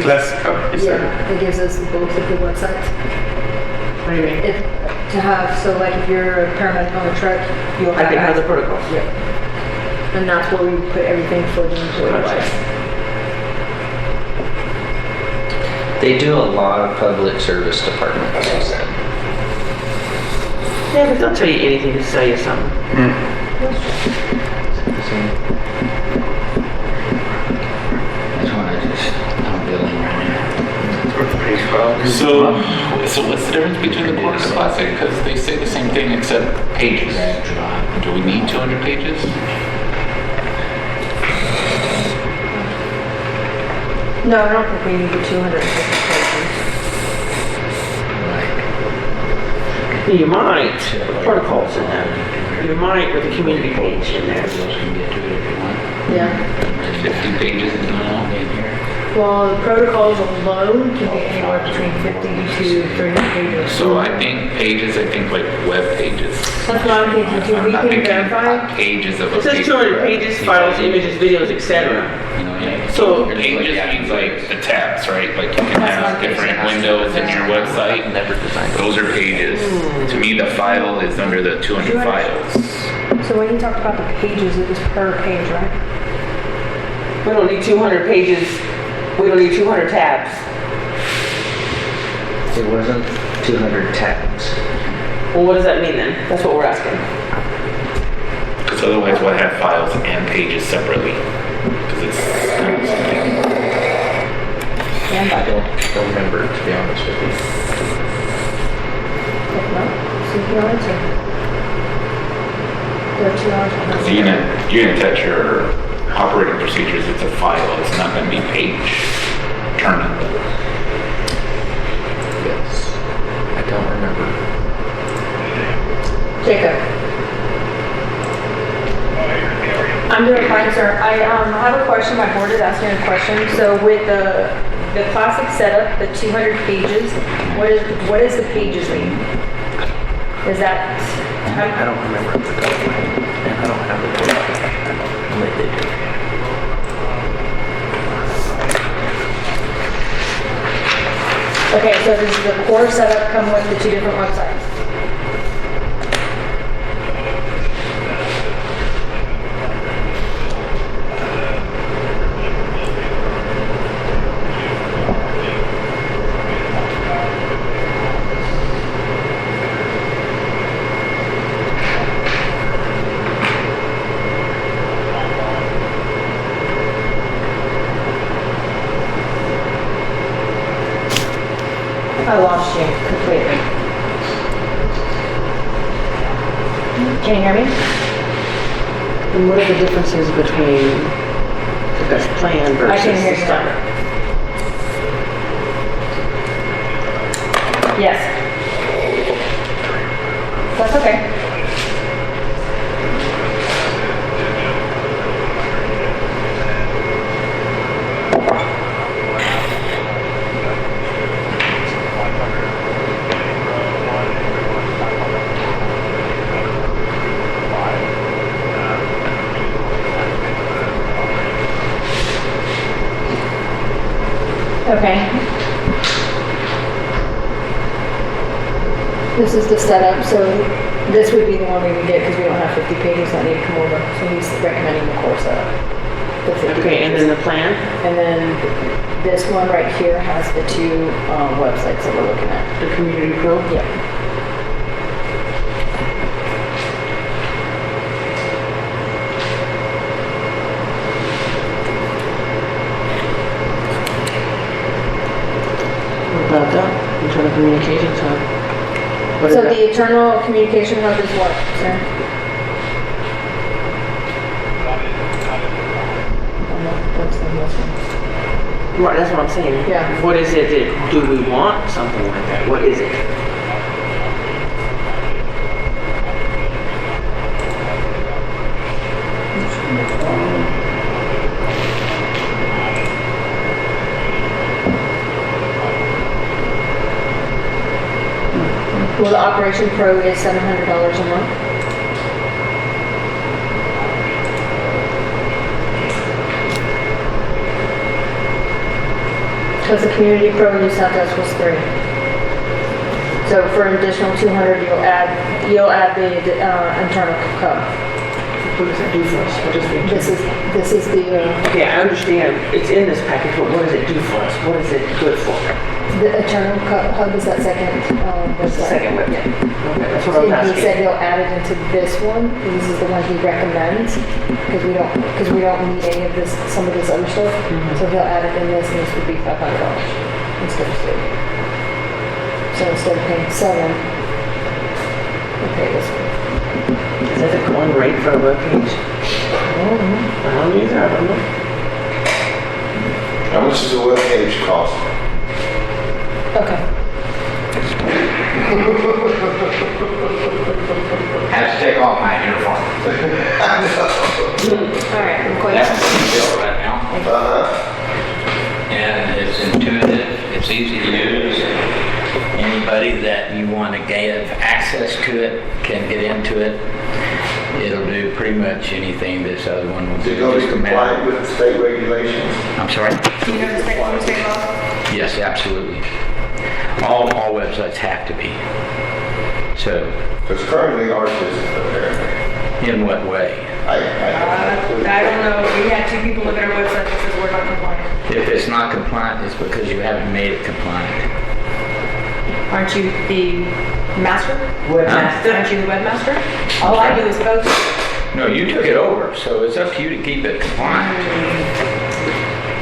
Classic. yeah, it gives us both of the websites. What do you mean? To have, so like if you're a paramedic on a truck, you'll I have. can have the protocols. Yeah. And that's where we put everything for the employee wise. They do a lot of public service departments. Yeah, but they'll tell you anything to sell you something. That's why I'm building right now. So what's the difference between the core and the classic? Because they say the same thing except pages. Do we need 200 pages? No, I don't think we need the 250 pages. You might, the protocols in there. You might with the community page in there. Yeah. 50 pages is not. Well, the protocols alone can be anywhere between 50 to 30 pages. So I think pages, like web pages. That's what I'm thinking too. I'm We not can thinking verify. pages of a It says paper. 200 pages, files, images, videos, etc. You know, yeah. So, Pages means like the tabs, right? Like you can have different windows in your website. Never designed it. Those are pages. To me, the file is under the 200 files. So when you talked about the pages, it was per page, right? we don't need 200 pages, we don't need 200 tabs. It wasn't 200 tabs. Well, what does that mean then? That's what we're asking. Because otherwise, we'll have files and pages separately. Because it's kind of the same thing. And I don't remember, to be honest with you. No, see if you answer. There are 2 hours. So you're gonna touch your operating procedures. It's a file. It's not gonna be page turning. Yes. I don't remember. Jacob. I'm doing fine, sir. I have a question. My board is asking a question. So with the classic setup, the 200 pages, what is the pages mean? Is that? I don't remember off the top of my head. And I don't have the total. Only they do. Okay, so does the core setup come with the 2 different websites? Can you hear me? And what are the differences between the best plan I versus can hear the you. standard? Yes. That's okay. Okay. This is the setup, so this would be the one we would get because we don't have 50 pages that need to come over. So he's recommending the core setup. The 50 Okay, and pages. then the plan? And then this one right here has the two websites that we're looking at. The community pro? Yep. What about that? Internal communications hub? What is So that? the internal communication hub is what, sir? What's the most one? Right, that's what I'm saying. Yeah. What is it that, do we want something like that? What is it? Well, the Operation Pro is $700 a month. Because the Community Pro you sent us was $3. So for an additional $200, you'll add the internal hub. What does that do for us? What does it do? This is the Okay, I understand it's in this package, but what does it do for us? What is it good for? internal hub is that second That's the website. second web. Yeah. Okay, that's what I was He said asking. he'll add it into this one. This is the one he recommends because we don't need any of this, some of this other stuff. So he'll add it in this, and this would be $500 instead of $3. So instead of paying $7, we'll pay this one. Is that the going rate for a web page? I don't either, I don't know. How much does a web page cost? Okay. Has to take off my uniform. All right. I'm going That's what we built right now. Uh-huh. And it's intuitive, it's easy to use. Anybody that you want to give access to it can get into it. It'll do pretty much anything this other one will Is do. it gonna be Just a matter- compliant with state regulations? I'm sorry? Do you know the state law? Yes, absolutely. All websites have to be. So, Because currently ours isn't apparently. in what way? I don't know. We had two people look at our website that says we're not compliant. If it's not compliant, it's because you haven't made it compliant. Aren't you the master? Webmaster? Aren't you the webmaster? All I do is post. No, you took it over, so it's up to you to keep it compliant.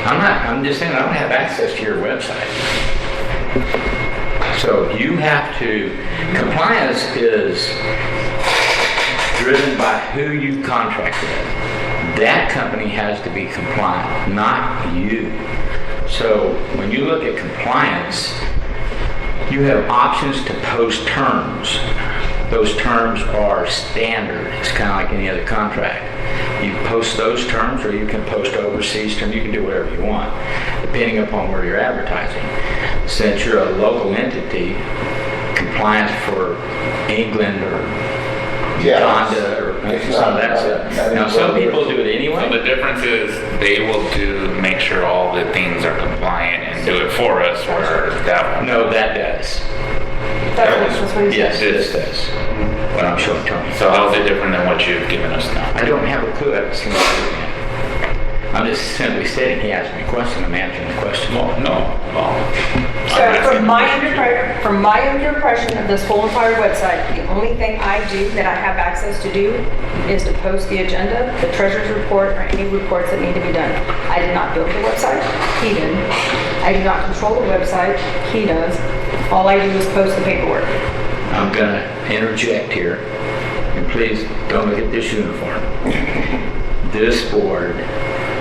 I'm just saying I don't have access to your website. So you have to, compliance is driven by who you contract with. That company has to be compliant, not you. So when you look at compliance, you have options to post terms. Those terms are standard. It's kind of like any other contract. You post those terms, or you can post overseas terms. You can do whatever you want, depending upon where you're advertising. Since you're a local entity, compliance for England or Uganda or some of that stuff. Now, some people do it So anyway. the difference is they will make sure all the things are compliant and do it for us, where that one. No, that does. That's what he said. Yes, this does. What I'm showing Tony. So how's it different than what you've given us now? I don't have a clue. I haven't seen it yet. I'm just simply stating he asked me a question. I'm answering the question. Well, no, well. So from my impression of this whole entire website, the only thing I do that I have access to do is to post the agenda, the treasurer's report, or any reports that need to be done. I did not build the website, he did. I do not control the website, he does. All I do is post the paperwork. I'm gonna interject here. and please don't look at this uniform. This board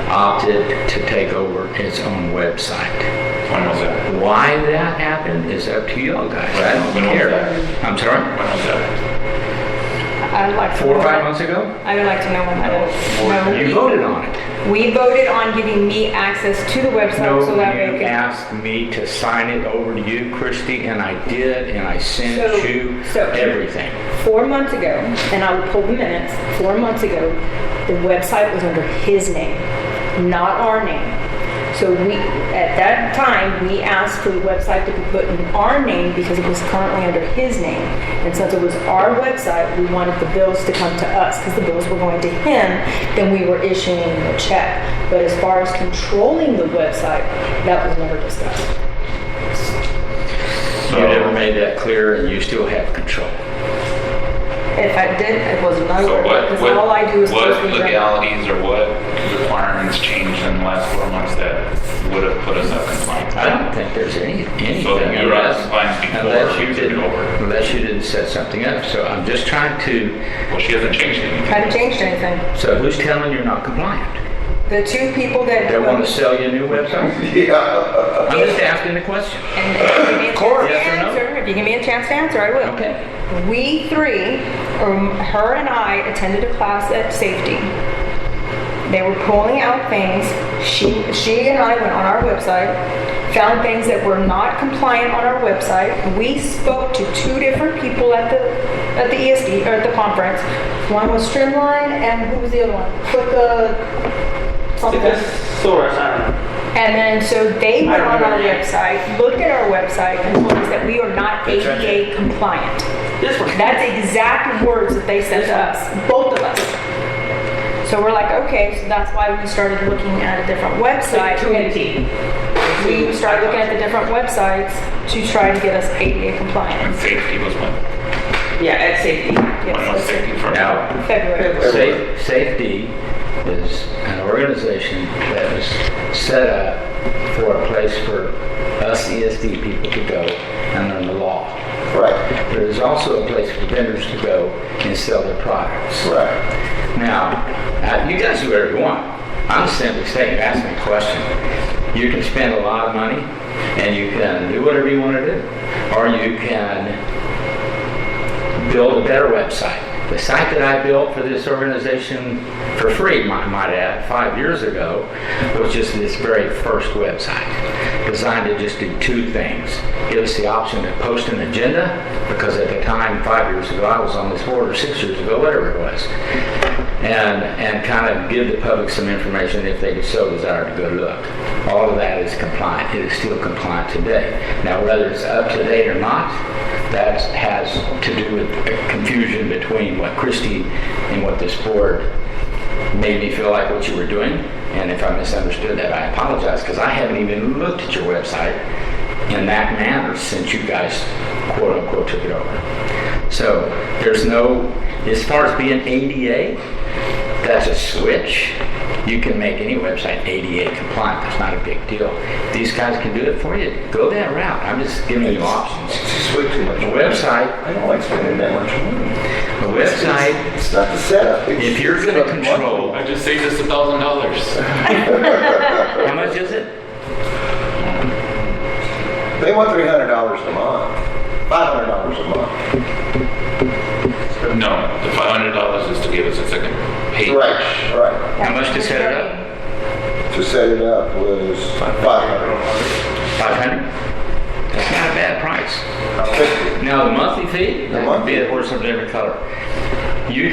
opted to take over its own website. When was that? Why that happened is up to y'all guys. I don't When was care. that? I'm sorry? When was that? I'd like to 4 or know 5 that. months ago? I would like to know when that is. No, You voted on it. We voted on giving me access to the website so No, that way I you could. asked me to sign it over to you, Christie, and I did, and I sent you So- everything. 4 months ago, and I will pull the minutes, 4 months ago, the website was under his name, not our name. So we, at that time, we asked for the website to be put in our name because it was currently under his name. And since it was our website, we wanted the bills to come to us because the bills were going to him, then we were issuing the check. But as far as controlling the website, that was never discussed. You never made that clear, and you still have control. If I did, it was my So word, what, because all I do is what post the agenda. legalities or what requirements changed in the last 4 months that would have put us out compliant? I don't think there's anything So you were out of unless, compliance before unless you you took it didn't, over? unless you didn't set something up. So I'm just trying to, Well, she hasn't changed anything. Haven't changed anything. so who's telling you're not compliant? The two people that. They want to sell you a new website? Yeah. I'm just asking the question. And if you give me a chance to Yes or no? answer, if you give me a chance to answer, I will. Okay. We three, or her and I, attended a class at Safety. They were pulling out things. She and I went on our website, found things that were not compliant on our website. We spoke to 2 different people at the ESD, or at the conference. One was Streamline, and who was the other one? Something. Source, I don't know. And then, so they went on our remember. website, looked at our website, and told us that we are not That's right. ADA compliant. This one. That's exact words that they sent to us, both of us. So we're like, okay, so that's why we started looking at a different website. We started looking at the different websites to try to get us ADA compliant. Safety was when? Yeah, at safety. When was Yes, safety for? Now, February. Safety is an organization that was set up for a place for us ESD people to go and learn the law. Right, But there's also a place for vendors to go and sell their products. right. Now, you guys do whatever you want. I'm simply saying, ask me a question. You can spend a lot of money and you can do whatever you want to do. Or you can build a better website. The site that I built for this organization for free, might add, 5 years ago, was just this very first website, designed to just do 2 things. Give us the option to post an agenda, because at the time, 5 years ago, I was on this board, or 6 years ago, whatever it was, and kind of give the public some information if they so desire to go look. All of that is compliant. It is still compliant today. Now, whether it's up to date or not, that has to do with confusion between what Christie and what this board made me feel like what you were doing. And if I misunderstood that, I apologize, because I haven't even looked at your website in that manner since you guys, quote unquote, took it over. So there's no, as far as being ADA, that's a switch. You can make any website ADA compliant. That's not a big deal. If these guys can do it for you, go that route. I'm just giving you options. It's way too much. The website, I don't like spending that much money. the website, It's not the setup. if you're gonna control, I just saved us $1,000. how much is it? They want $300 a month, $500 a month. No, the $500 is to give us a second page. Right, right. How much to set it up? To set it up was $500. 500? That's not a bad price. $50. Now, the monthly fee, The that would monthly be a horse of a different color. You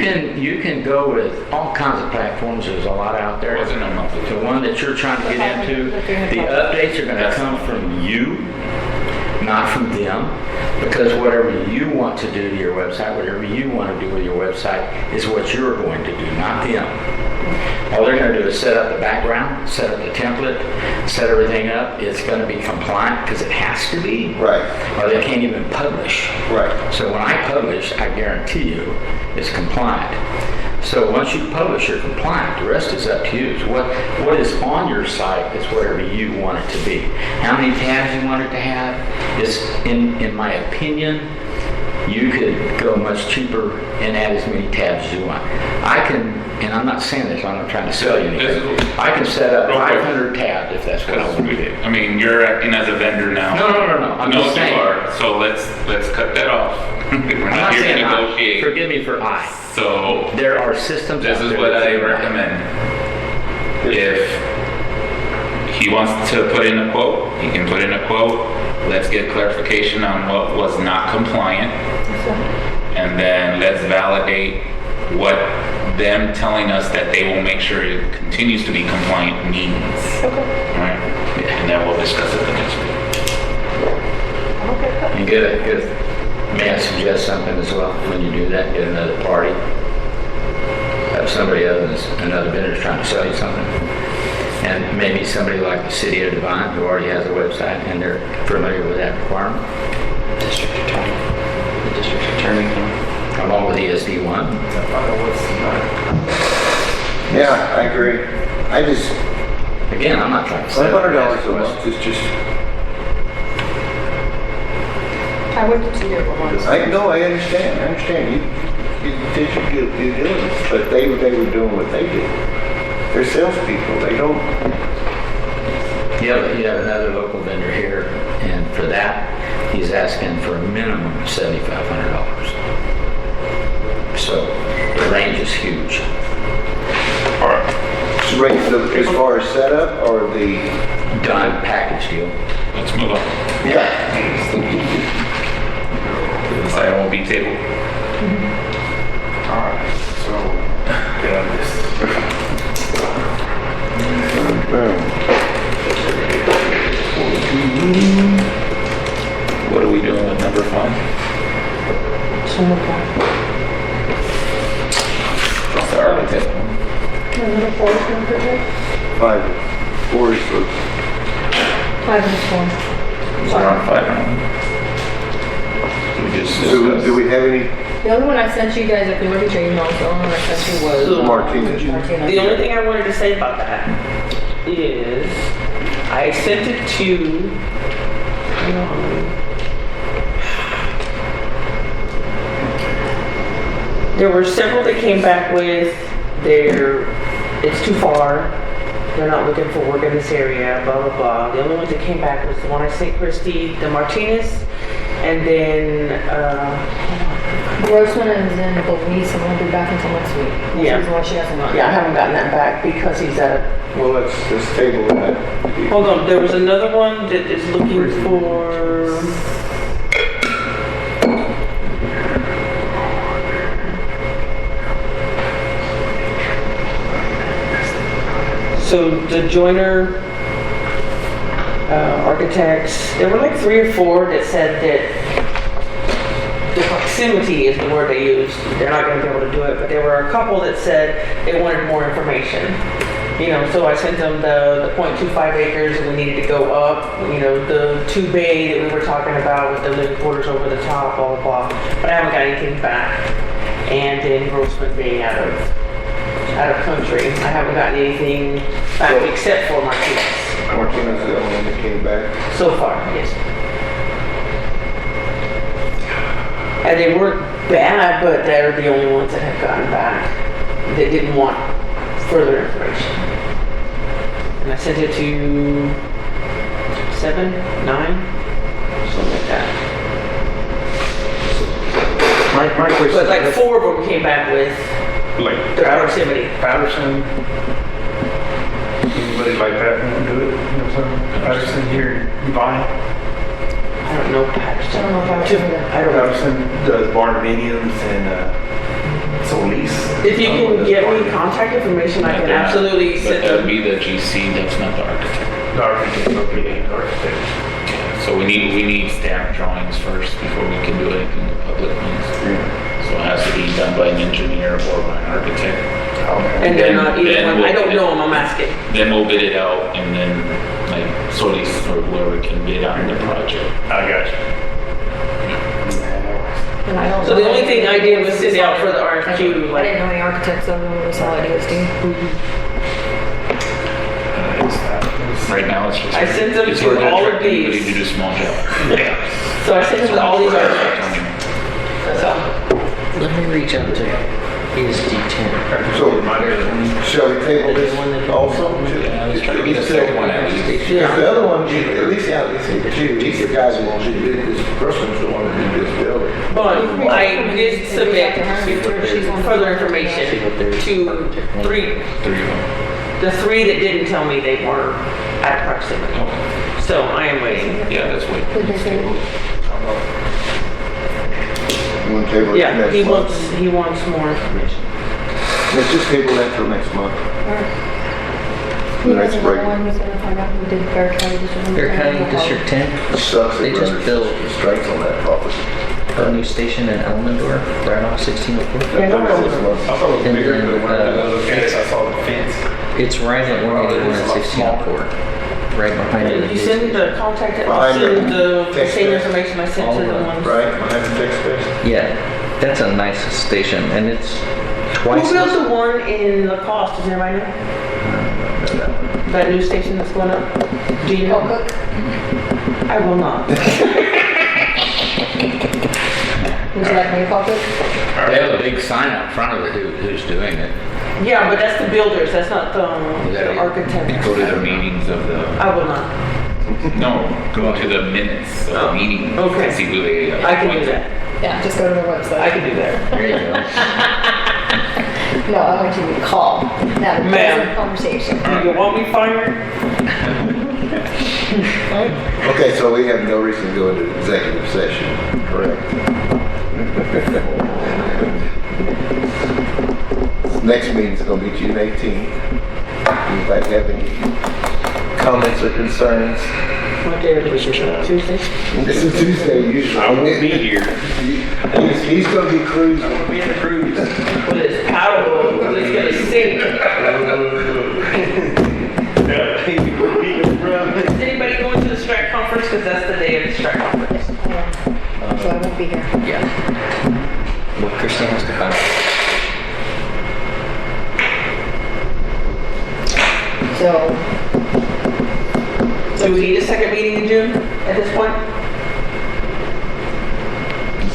can go with all kinds of platforms. There's a lot out there. Wasn't a monthly fee. The one that you're trying to get into, the updates are gonna come from you, not from them. Because whatever you want to do to your website, whatever you want to do with your website is what you're going to do, not them. All they're going to do is set up the background, set up the template, set everything up. It's going to be compliant because it has to be. Right, Or they can't even publish. right. So when I publish, I guarantee you it's compliant. So once you publish, you're compliant. The rest is up to you. So what is on your site is whatever you want it to be. How many tabs you want it to have is, in my opinion, you could go much cheaper and add as many tabs as you want. I can, and I'm not saying this, I'm not trying to sell you anything. I can set up 500 tabs if that's what I want to do. I mean, you're acting as a vendor now. No. I'm just saying. You are, so let's cut that off. We're I'm not here to saying negotiate. forgive me for I. So There are systems this out is there what that I say I. recommend. If he wants to put in a quote, he can put in a quote. Let's get clarification on what was not compliant. And then let's validate what them telling us that they will make sure it continues to be compliant means. Okay. Right? And then we'll discuss it the next week. And may I suggest something as well? When you do that, get another party. Have somebody other than another vendor trying to sell you something. And maybe somebody like the city of Devine who already has a website and they're familiar with that requirement. District attorney. The district attorney can. Along with ESD4. Yeah, I agree. I just, Again, I'm not trying to sell. $500 a month is just, I went to 2 different ones. I understand. You did your due diligence, but they were doing what they do. They're salespeople, they don't, You have another local vendor here, and for that, he's asking for a minimum of $7,500. So the range is huge. as far as setup or the, Done package deal. Let's move on. yeah. This item will be tabled. Alright, so, get on this. What are we doing with number 5? The architect one. Number 4 is number 4. 4 is the, 5 is 4. We're on 5 now. We just do discussed. we have any, The only one I sent you guys, if you look at your emails, the only one I sent you was Martinez? Martinez. The only thing I wanted to say about that is I sent it to, there were several that came back with it's too far. They're not looking for work in this area, blah, blah, blah. The only ones that came back was the one I sent Christy, the Martinez, and then, Grossman is in Belize and won't be back until next week. Yeah. Which is why she hasn't gotten yeah, I it. haven't gotten that back because he's at a well, let's table that. hold on, there was another one that is looking for. So the joiner, architects, there were like 3 or 4 that said that the proximity is the word they used. They're not gonna be able to do it, but there were a couple that said they wanted more information. You know, so I sent them the 0.25 acres and we needed to go up, you know, the 2 bay that we were talking about with the living quarters over the top, blah, blah, blah. But I haven't got anything back. And then Grossman being out of country, I haven't gotten anything back except for Martinez. Martinez is the only one that came back. So far, yes. And they weren't bad, but they're the only ones that have gotten back. They didn't want further information. And I sent it to 7, 9, something like that. My question. But like 4 of them came back with Like the proximity. Patterson, anybody like that want to do it? You know what I'm saying? Patterson here, Devine. I don't know Patterson. I don't know if I would do that. I don't know. Patterson does barndominiums and Solis. If you can get me contact information, I can absolutely But send that would them. be the GC, that's not the architect. The architect, okay, the architect. So we need stamp drawings first before we can do anything with public ones. So it has to be done by an engineer or by an architect. And they're not either Then one. we'll I don't bid know it. them, I'm asking. Then we'll bid it out and then like Solis or whoever can bid on the project. I got you. And I don't So the know only thing I did was any send out for the RFQ, I didn't like, know any architects other than the solid ESD. Right now, it's just. I sent them it's to hard to all of attract anybody these. to do small job. so I sent them to all these architects. That's all. Let me reach out to ESD10. So, shall we table this also? I was trying to get a second one at least. Because the other one, at least these guys who want to do this, this person's the one that did this building. But I did submit further information to three, the three that didn't tell me they were at proximity. So I am waiting. Yeah, that's what. You want to table it Yeah, next month? he wants more information. Let's just table that till next month. You Next guys are break. the one who's gonna find out who did Bear County District. Bear County District 10, It sucks. They that just we're built- under strikes on that property. a new station in Elmendorf, right off 1604. Yeah, no, 36 months. I thought it was And bigger, then, but when I looked at it, I saw the fence. It's right at 181 and 1604, right behind it. Did you send me the contact, Behind the the same text information I sent to the ones? Right, behind the text space? Yeah, that's a nice station, and it's Who twice. built the one in Lacoste, does anybody know? That new station that's going up? Do you know? Cook? I will not. Would you like me to call Cook? They have a big sign up front of it, who's doing it. Yeah, but that's the builders, that's not the that- architect. Go to the meetings of the, I will not. no, go to the minutes of the meeting. okay. To see who they. I can do that. Yeah, just go to their website. I can do that. There you go. No, I want you to call. Now, the Ma'am. present conversation. Do you want me fired? Okay, so we have no reason to go into executive session, correct? Next meeting's gonna be June 18th. Anybody have any comments or concerns? What day are we doing? Tuesday? This is Tuesday usually. I won't be here. He's gonna be cruising. I'll be in the cruise. With his paddle, it's gonna sink. Is anybody going to the strike conference? Because that's the day of the strike conference. So I won't be here. Yeah. Well, Kristen has to find out. Do we need a second meeting in June at this point?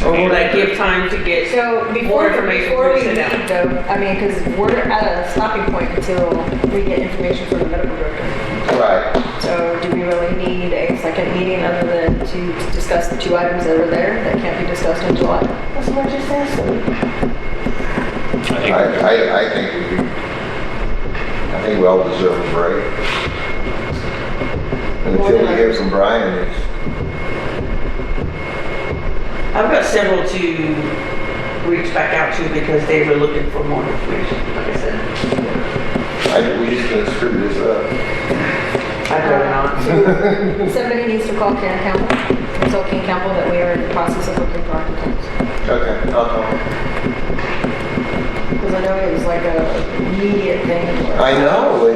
Or will that give time to get So more before information we to sit leave down? though, I mean, because we're at a stopping point until we get information from the medical director. Right. So do we really need a second meeting other than to discuss the two items that are there that can't be discussed in July? That's what I just asked. I think we all deserve a break. And until we hear from Brian, it's, I've got several to reach back out to because they were looking for more information, like I said. we just can't screw this up. I'd rather not. Somebody needs to call Ken Campbell, tell Ken Campbell that we are in the process of looking for architects. Okay, I'll call. Because I know it was like a immediate thing. I know,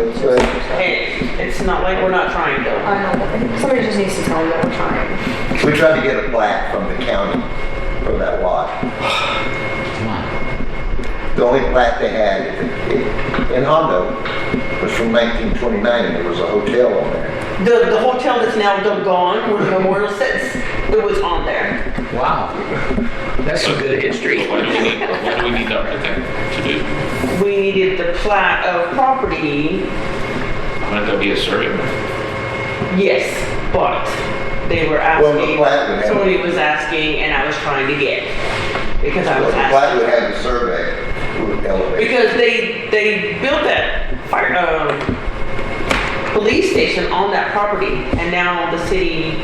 Hey, it's not like we're not trying though. I know, but somebody just needs to tell them that we're trying. we tried to get a plat from the county for that lot. The only plat they had in Hondo was from 1929, and there was a hotel on there. The hotel that's now gone, where the memorial sits, it was on there. Wow. That's some good history. What do we need the architect to do? We needed the plat of property, Wouldn't that be a survey? yes, but they were Well, the asking, plat would have- somebody was asking, and I was trying to get, because I Well, was the plat would asking. have the survey, would elevate. Because they built that police station on that property, and now the city,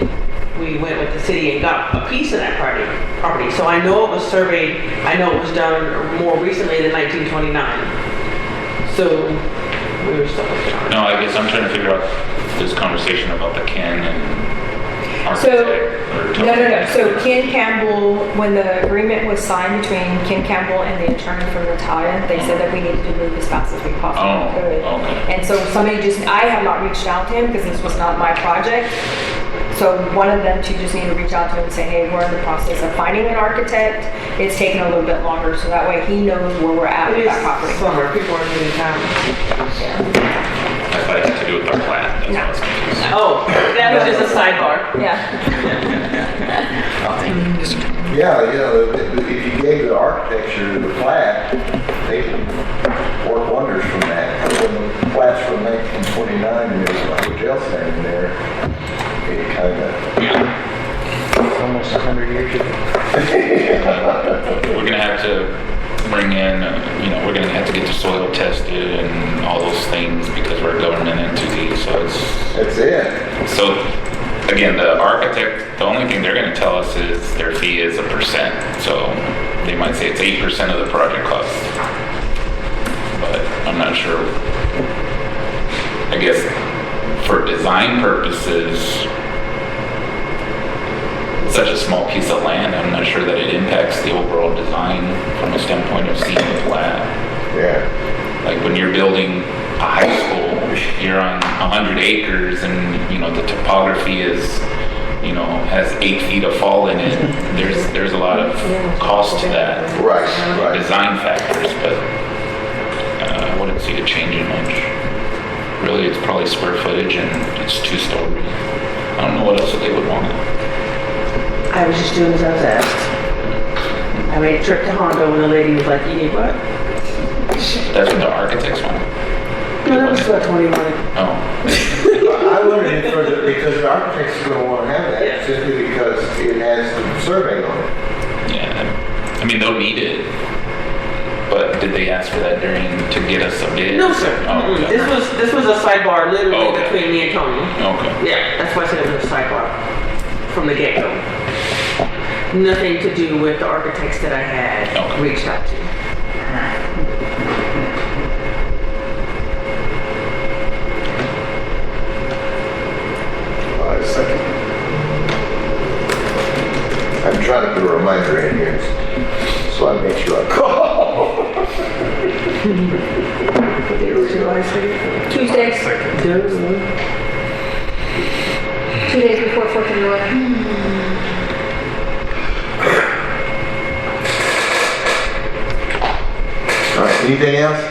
we went with the city and got a piece of that property. So I know it was surveyed, I know it was done more recently than 1929. So we were still looking on it. No, I guess I'm trying to figure out this conversation about the Ken and So, architect. no. So Ken Campbell, when the agreement was signed between Ken Campbell and the attorney from Natalia, they said that we needed to move as fast as we possibly Oh, could. okay. And so I have not reached out to him because this was not my project. So one of them two just need to reach out to him and say, hey, we're in the process of finding an architect. It's taking a little bit longer, so that way he knows where we're at It with is that property. summer, people are in town. Yeah. If I had anything to do with our plat. That's why I was confused. Oh, that was just a sidebar. Yeah. Yeah, you know, if you gave the architecture the plat, they can work wonders from that. When the plat's from 1929 and there's a hotel standing there, it kind of, It's almost 100 years ago. We're gonna have to bring in, we're gonna have to get the soil tested and all those things because we're a government entity, so that's it. so, again, the architect, the only thing they're gonna tell us is their fee is 1%, so they might say it's 8% of the project cost. But I'm not sure. I guess for design purposes, such a small piece of land, I'm not sure that it impacts the overall design from a standpoint of seeing the plat. Yeah. Like when you're building a high school, you're on 100 acres and, the topography is, has 8 feet of fall in it. There's a lot of cost to that. Right. Design factors, but I wouldn't see it changing much. Really, it's probably square footage and it's 2 stories. I don't know what else that they would want. I was just doing as I was asked. I made a trip to Hondo and the lady was like, you need what? That's what the architects want. No, that was about 21. Oh, I wondered if because the architect's gonna wanna have that, Yeah. simply because it has the survey on it. yeah. I mean, they'll need it. But did they ask for that to get us a bid? No, sir. Oh, okay. This was a sidebar literally Okay. between me and Tony. Okay. Yeah, that's why I said it was a sidebar from the get-go. Nothing to do with the architects that I had Okay. reached out to. Second. I'm trying to put a reminder in here, so I make sure I call. Tuesdays, 2 days before 4th of July. All right, anything else?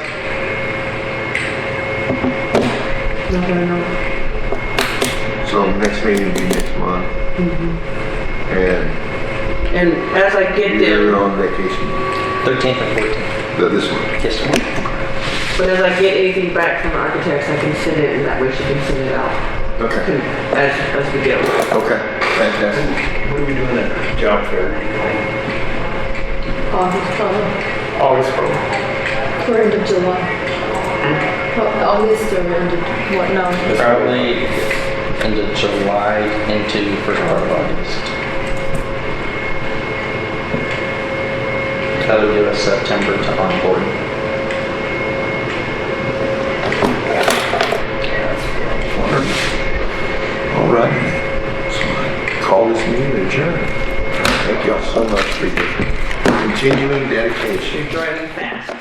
So next meeting will be next month. And as I get You're them, on vacation, 13th and 14th. this one. Yes, sir. but as I get anything back from the architects, I can send it and that way she can send it out Okay, as we go. okay, fantastic. What are we doing at job fair? August, probably. August probably. We're into July. August or into, what, no. Probably into July into the first part of August. That would give us September to onboard. All right, so I call this meeting adjourned. Thank y'all so much for your continuing dedication. You're driving fast.